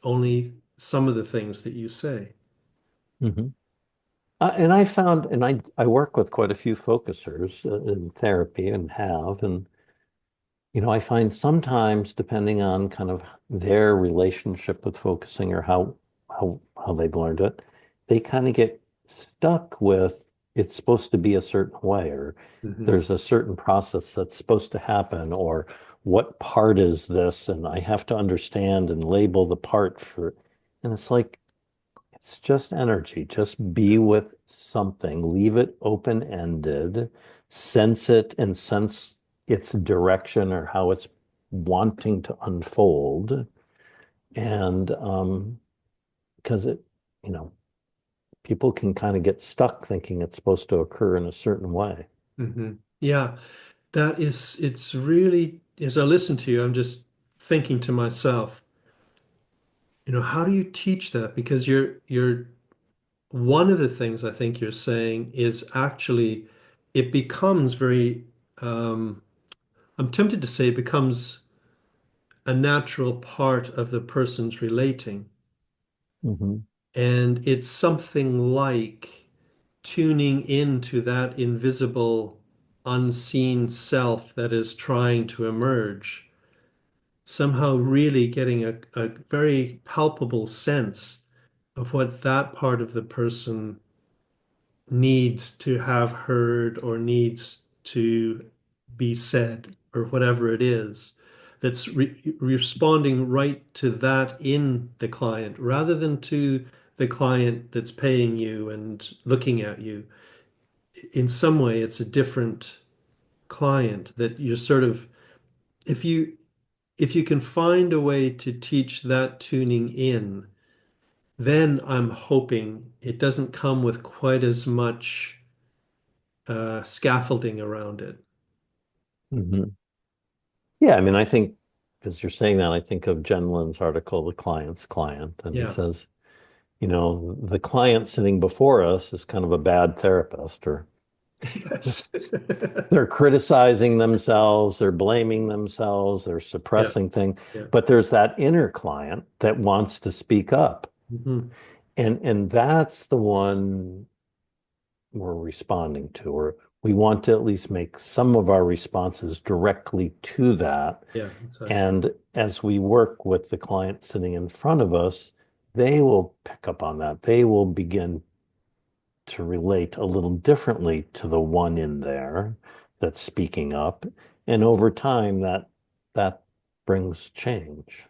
only some of the things that you say. Mhm. And I found, and I work with quite a few focusers in therapy and have, and I find sometimes depending on kind of their relationship with focusing or how they've learned it, they kind of get stuck with it's supposed to be a certain way, or Hmm. there's a certain process that's supposed to happen, or what part is this, and I have to understand and label the part for, and it's like it's just energy. Just be with something, leave it open-ended, sense it and sense its direction or how it's wanting to unfold. And because you know, people can kind of get stuck thinking it's supposed to occur in a certain way. Hmm. Yeah, it's really, as I listen to you, I'm just thinking to myself, how do you teach that? Because one of the things I think you're saying is actually it becomes very, um, I'm tempted to say it becomes a natural part of the person's relating. Hmm. And it's something like tuning into that invisible, unseen self that is trying to emerge, somehow really getting a very palpable sense of what that part of the person needs to have heard or needs to be said or whatever it is that's responding right to that in the client rather than to the client that's paying you and looking at you. In some way, it's a different client that you're sort of, if you can find a way to teach that tuning in, then I'm hoping it doesn't come with quite as much scaffolding around it. Hmm. Yeah, I mean, I think as you're saying that, I think of Gendlin's article, The Client's Client, and he Yeah. says, the client sitting before us is kind of a bad therapist, or Yes. they're criticizing themselves, they're blaming themselves, they're Yeah. suppressing things. Yeah. But there's that inner client that wants to speak up. Hmm. And that's the one we're responding to, or we want to at least make some of our responses directly to that. Yeah, exactly. And as we work with the client sitting in front of us, they will pick up on that. They will begin to relate a little differently to the one in there that's speaking up. And over time, that brings change.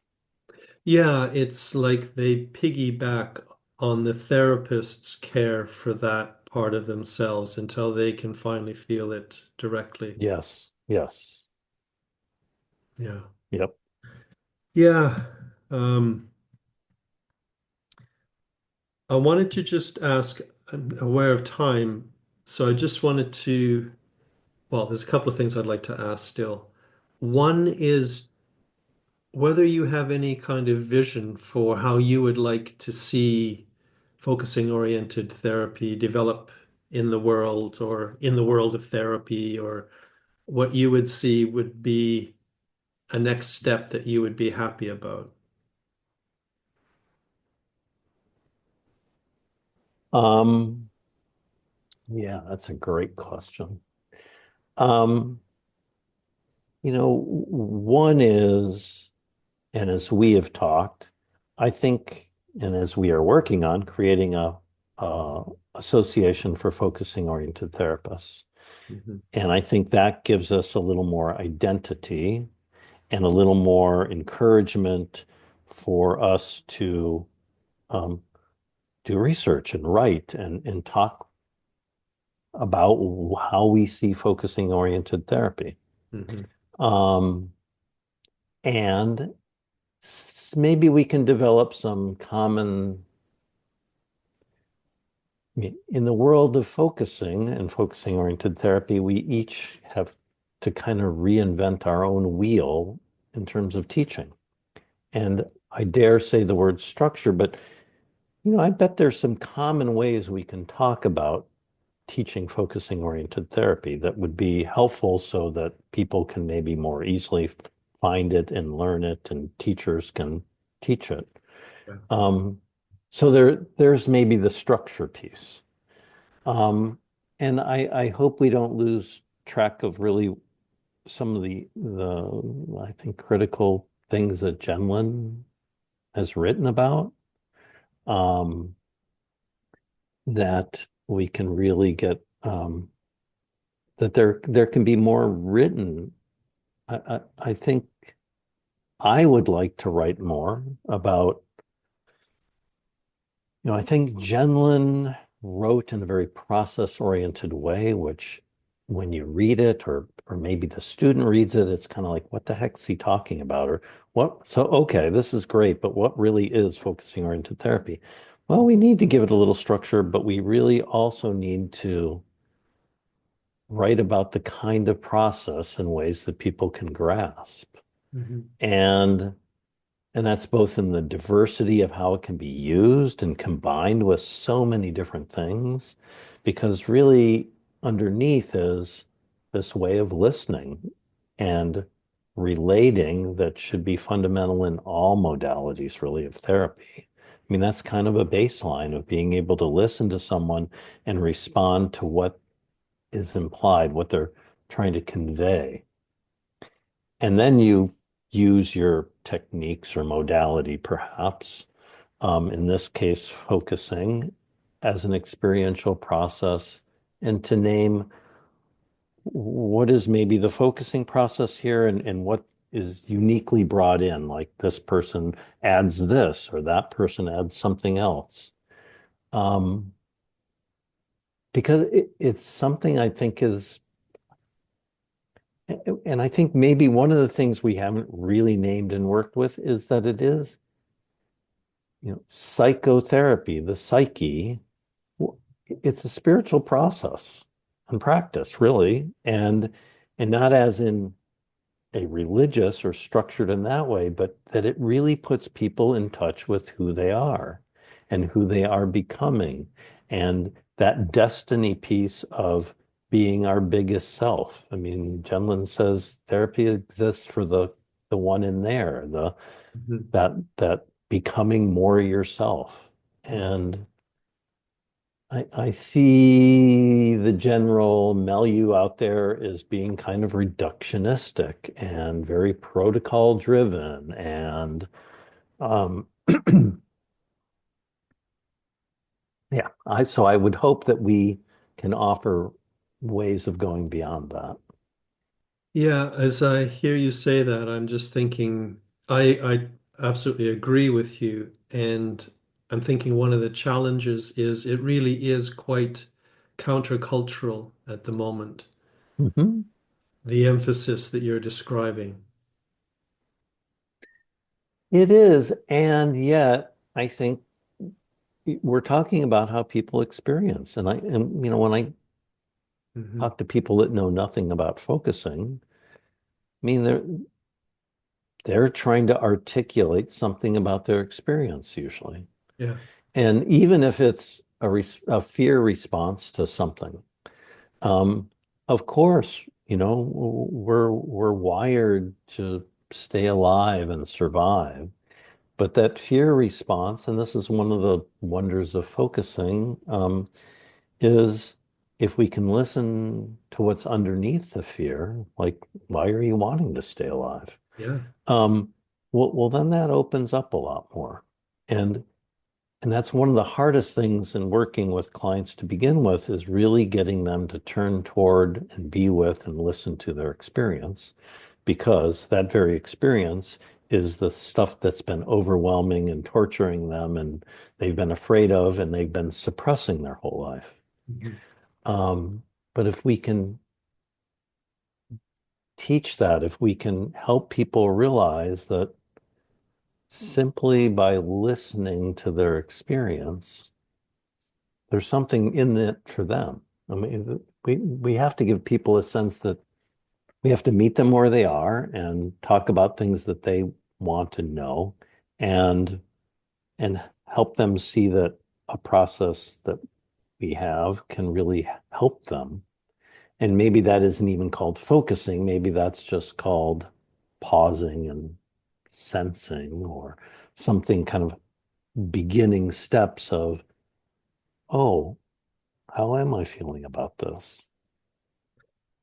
Yeah, it's like they piggyback on the therapist's care for that part of themselves until they can finally feel it directly. Yes, yes, Yeah. yep. Yeah. Um, I wanted to just ask, I'm aware of time, so I just wanted to, well, there's a couple of things I'd like to ask still. One is whether you have any kind of vision for how you would like to see focusing oriented therapy develop in the world or in the world of therapy, or what you would see would be a next step that you would be happy about. Um, yeah, that's a great question. Um, one is, and as we have talked, I think, and as we are working on creating a association for focusing oriented therapists. Mhm. And I think that gives us a little more identity and a little more encouragement for us to um, do research and write and talk about how we see focusing oriented therapy. Hmm. Um, and maybe we can develop some common, I mean, in the world of focusing and focusing oriented therapy, we each have to kind of reinvent our own wheel in terms of teaching. And I dare say the word structure, but I bet there's some common ways we can talk about teaching focusing oriented therapy that would be helpful so that people can maybe more easily find it and learn it and teachers can teach it. Yeah. Um, so there's maybe the structure piece. Um, and I hope we don't lose track of really some of the I think critical things that Gendlin has written about. Um, that we can really get that there can be more written. I think I would like to write more about, I think Gendlin wrote in a very process-oriented way, which when you read it or maybe the student reads it, it's kind of like, what the heck is he talking about? Or what? So, okay, this is great, but what really is focusing oriented therapy? Well, we need to give it a little structure, but we really also need to write about the kind of process in ways that people can grasp. Hmm. And and that's both in the diversity of how it can be used and combined with so many different things, because really underneath is this way of listening and relating that should be fundamental in all modalities, really, of therapy. I mean, that's kind of a baseline of being able to listen to someone and respond to what is implied, what they're trying to convey. And then you use your techniques or modality, perhaps, in this case, focusing as an experiential process, and to name what is maybe the focusing process here and what is uniquely brought in, like this person adds this or that person adds something else. Um, because it's something I think is, and I think maybe one of the things we haven't really named and worked with is that it is, psychotherapy, the psyche, it's a spiritual process and practice, really, and not as in a religious or structured in that way, but that it really puts people in touch with who they are and who they are becoming, and that destiny piece of being our biggest self. I mean, Gendlin says therapy exists for the one in there, the Hmm. that becoming more yourself. And I see the general milieu out there as being kind of reductionistic and very protocol driven. And um, yeah, so I would hope that we can offer ways of going beyond that. Yeah, as I hear you say that, I'm just thinking I absolutely agree with you. And I'm thinking one of the challenges is it really is quite countercultural at the moment, Mhm. the emphasis that you're describing. It is, and yet I think we're talking about how people experience. And when I Hmm. talk to people that know nothing about focusing, I mean, they're trying to articulate something about their experience usually. Yeah. And even if it's a fear response to something, um, of course, we're wired to stay alive and survive. But that fear response, and this is one of the wonders of focusing, is if we can listen to what's underneath the fear, like, why are you wanting to stay alive? Yeah. Um, well, then that opens up a lot more. And and that's one of the hardest things in working with clients to begin with is really getting them to turn toward and be with and listen to their experience, because that very experience is the stuff that's been overwhelming and torturing them and they've been afraid of and they've been suppressing their whole life. Mhm. But if we can teach that, if we can help people realize that simply by listening to their experience, there's something in it for them. I mean, we have to give people a sense that we have to meet them where they are and talk about things that they want to know and and help them see that a process that we have can really help them. And maybe that isn't even called focusing. Maybe that's just called pausing and sensing or something kind of beginning steps of, oh, how am I feeling about this?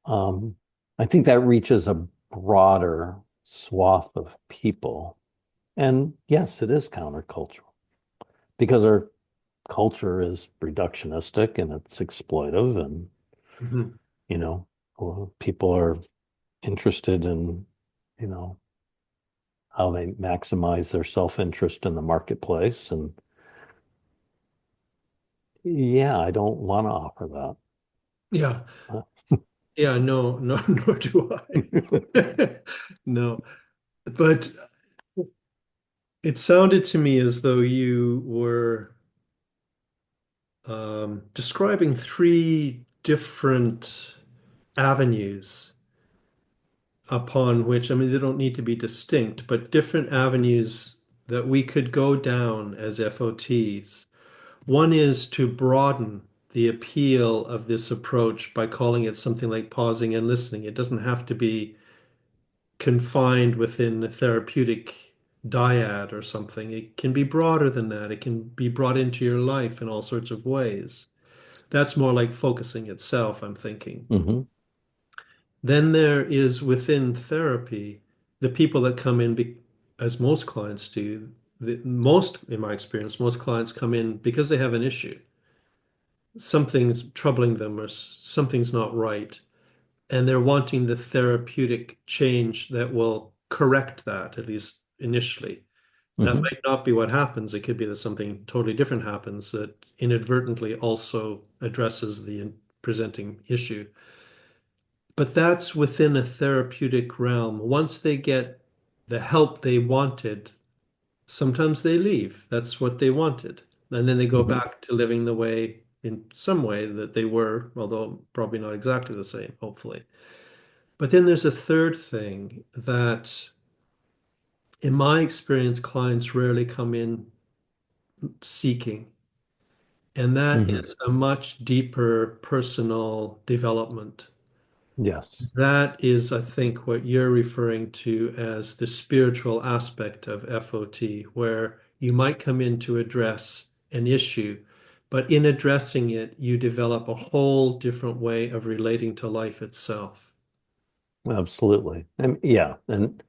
Um, I think that reaches a broader swath of people. And yes, it is countercultural because our culture is reductionistic and it's exploitive and, Mhm. you know, people are interested in, you know, how they maximize their self-interest in the marketplace. And yeah, I don't want to offer Yeah. that. Yeah, no, no, nor do I. No, but it sounded to me as though you were describing three different avenues upon which, I mean, they don't need to be distinct, but different avenues that we could go down as FOTs. One is to broaden the appeal of this approach by calling it something like pausing and listening. It doesn't have to be confined within a therapeutic dyad or something. It can be broader than that. It can be brought into your life in all sorts of ways. That's more like focusing itself, I'm thinking. Hmm. Then there is within therapy, the people that come in, as most clients do, most, in my experience, most clients come in because they have an issue. Something's troubling them or something's not right. And they're wanting the therapeutic change that will correct that, at least initially. That Hmm. might not be what happens. It could be that something totally different happens that inadvertently also addresses the presenting issue. But that's within a therapeutic realm. Once they get the help they wanted, sometimes they leave. That's what they wanted. And then they go Hmm. back to living the way, in some way, that they were, although probably not exactly the same, hopefully. But then there's a third thing that, in my experience, clients rarely come in seeking, and that Hmm. is a much deeper personal development. Yes, That is, I think, what you're referring to as the spiritual aspect of FOT, where you might come in to address an issue, but in addressing it, you develop a whole different way of relating to life itself. absolutely. And yeah, and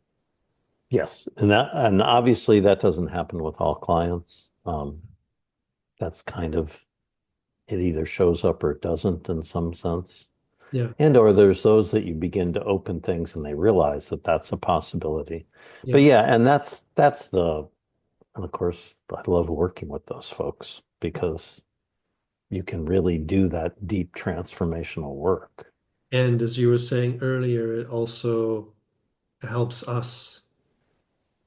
yes, and obviously that doesn't happen with all clients. That's kind of it either shows up or it doesn't in some sense. Yeah, And or there's those that you begin to open things and they realize that that's a possibility. But yeah. yeah, and that's the and of course I love working with those folks because you can really do that deep transformational work. And as you were saying earlier, it also helps us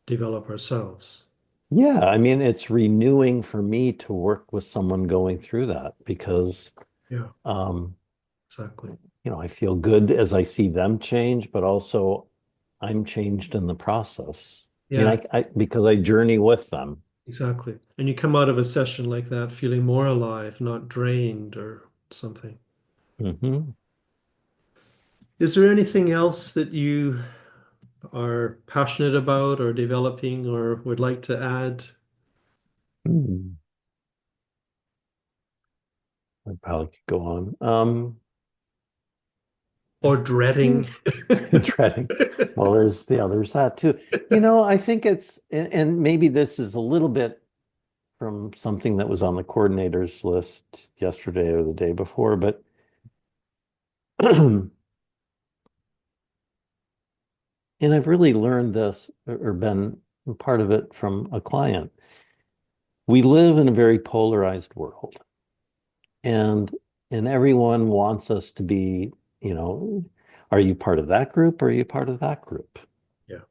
develop ourselves. Yeah, I mean it's renewing for me to work with someone going through that because Yeah, um exactly. I feel good as I see them change, but also I'm changed in the process. I mean, Yeah, I because I journey with them. exactly. And you come out of a session like that feeling more alive, not drained or something. Hmm. Is there anything else that you are passionate about or developing or would like to add Hmm. I probably could go on. or dreading? Treading. Well, there's that too. I think and maybe this is a little bit from something that was on the coordinators list yesterday or the day before, but and I've really learned this or been part of it from a client. We live in a very polarized world. And and everyone wants us to be, you know, are you part of that group or are you part of that group? Yeah.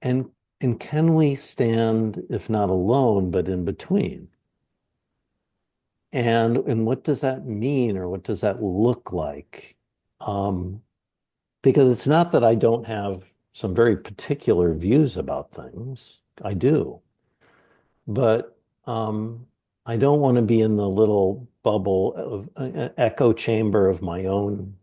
And and can we stand, if not alone, but in between? And what does that mean or what does that look like? Um, because it's not that I don't have some very particular views about things. I do. But I don't want to be in the little bubble of echo chamber of my own,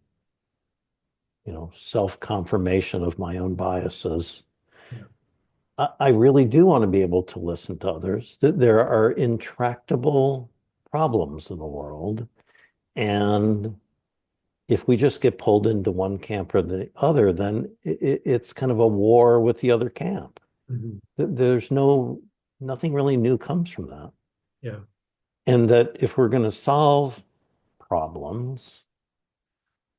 self-confirmation of my own biases. Yeah. I really do want to be able to listen to others. There are intractable problems in the world. And if we just get pulled into one camp or the other, then it's kind of a war with the other camp. Mhm. There's nothing really new comes from that. Yeah. And that if we're going to solve problems,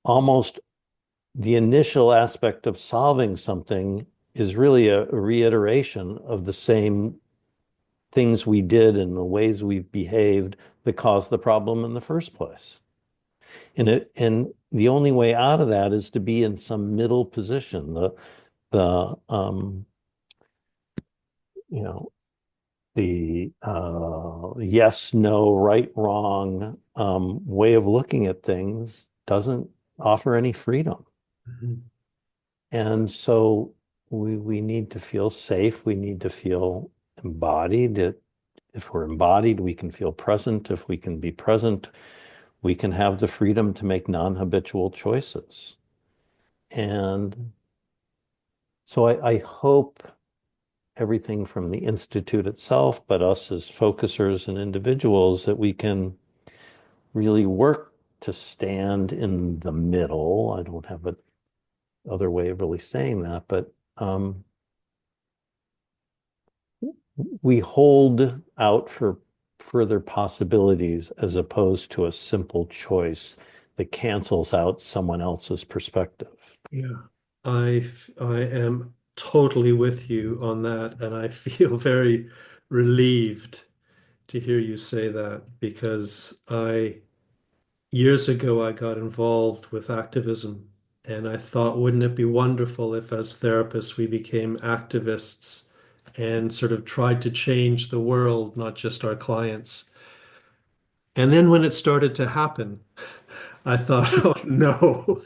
almost the initial aspect of solving something is really a reiteration of the same things we did and the ways we've behaved that caused the problem in the first place. And the only way out of that is to be in some middle position. The you know the yes, no, right, wrong way of looking at things doesn't offer any freedom. Mhm. And so we need to feel safe. We need to feel embodied. If we're embodied, we can feel present. If we can be present, we can have the freedom to make non-habitual choices. And so I hope everything from the Institute itself, but us as focusers and individuals, that we can really work to stand in the middle. I don't have a other way of really saying that, but we hold out for further possibilities as opposed to a simple choice that cancels out someone else's perspective. Yeah. I am totally with you on that, and I feel very relieved to hear you say that because years ago, I got involved with activism, and I thought, wouldn't it be wonderful if, as therapists, we became activists and sort of tried to change the world, not just our clients. And then when it started to happen, I thought, oh no,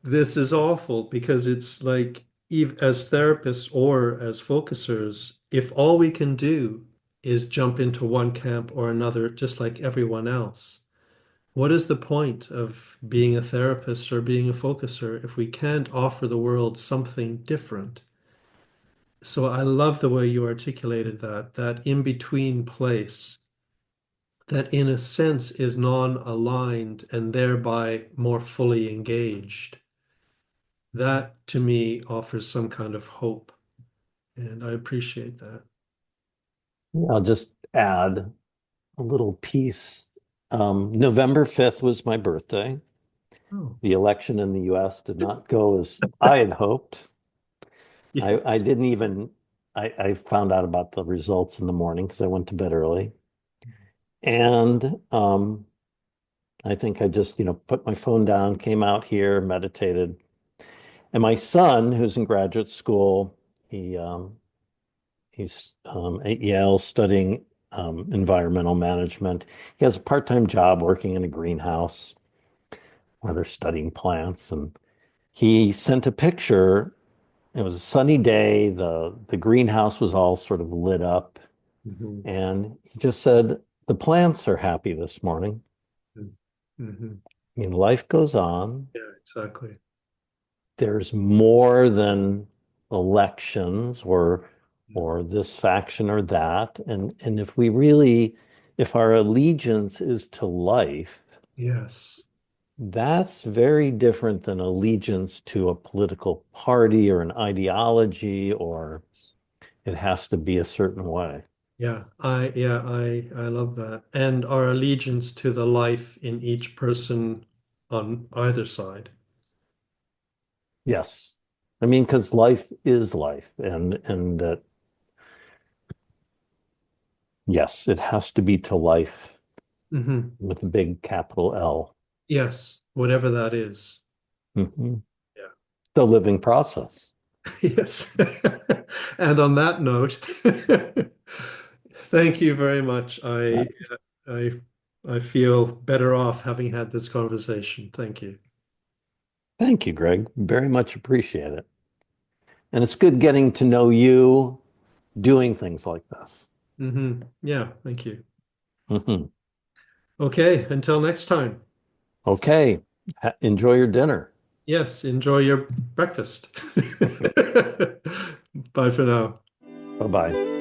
this is awful because it's like, as therapists or as focusers, if all we can do is jump into one camp or another, just like everyone else, what is the point of being a therapist or being a focuser if we can't offer the world something different? So I love the way you articulated that in-between place that in a sense is non-aligned and thereby more fully engaged. That to me offers some kind of hope, and I appreciate that. I'll just add a little piece. November 5th was my birthday. Oh, The election in the US did not go as I had hoped. yeah. I didn't even, I found out about the results in the morning because I went to bed early. And I think I just, put my phone down, came out here, meditated. And my son, who's in graduate school, he's at Yale studying environmental management. He has a part-time job working in a greenhouse where they're studying plants. And he sent a picture. It was a sunny day. The greenhouse was all sort of lit up. Mhm. And he just said, the plants are happy this morning. Mhm. I mean, life goes on. Yeah, exactly. There's more than elections Yeah. or this faction or that. And if our allegiance is to life, Yes. that's very different than allegiance to a political party or an ideology, or it has to be a certain way. I love that. And our allegiance to the life in each person on either side. Yes. I mean, because life is life, and that yes, it has to be to life. Hmm. with a big capital L. Yes, whatever that is. Mhm. Yeah. The living process. Yes. And on that note, thank you very much. I I feel better off having had this conversation. Thank you. Thank you, Greg. Very much appreciate it. And it's good getting to know you doing things like this. Yeah, thank you. Mhm. Okay, until next time. Okay. Enjoy your dinner. Yes, enjoy your breakfast. Bye for now. Bye-bye.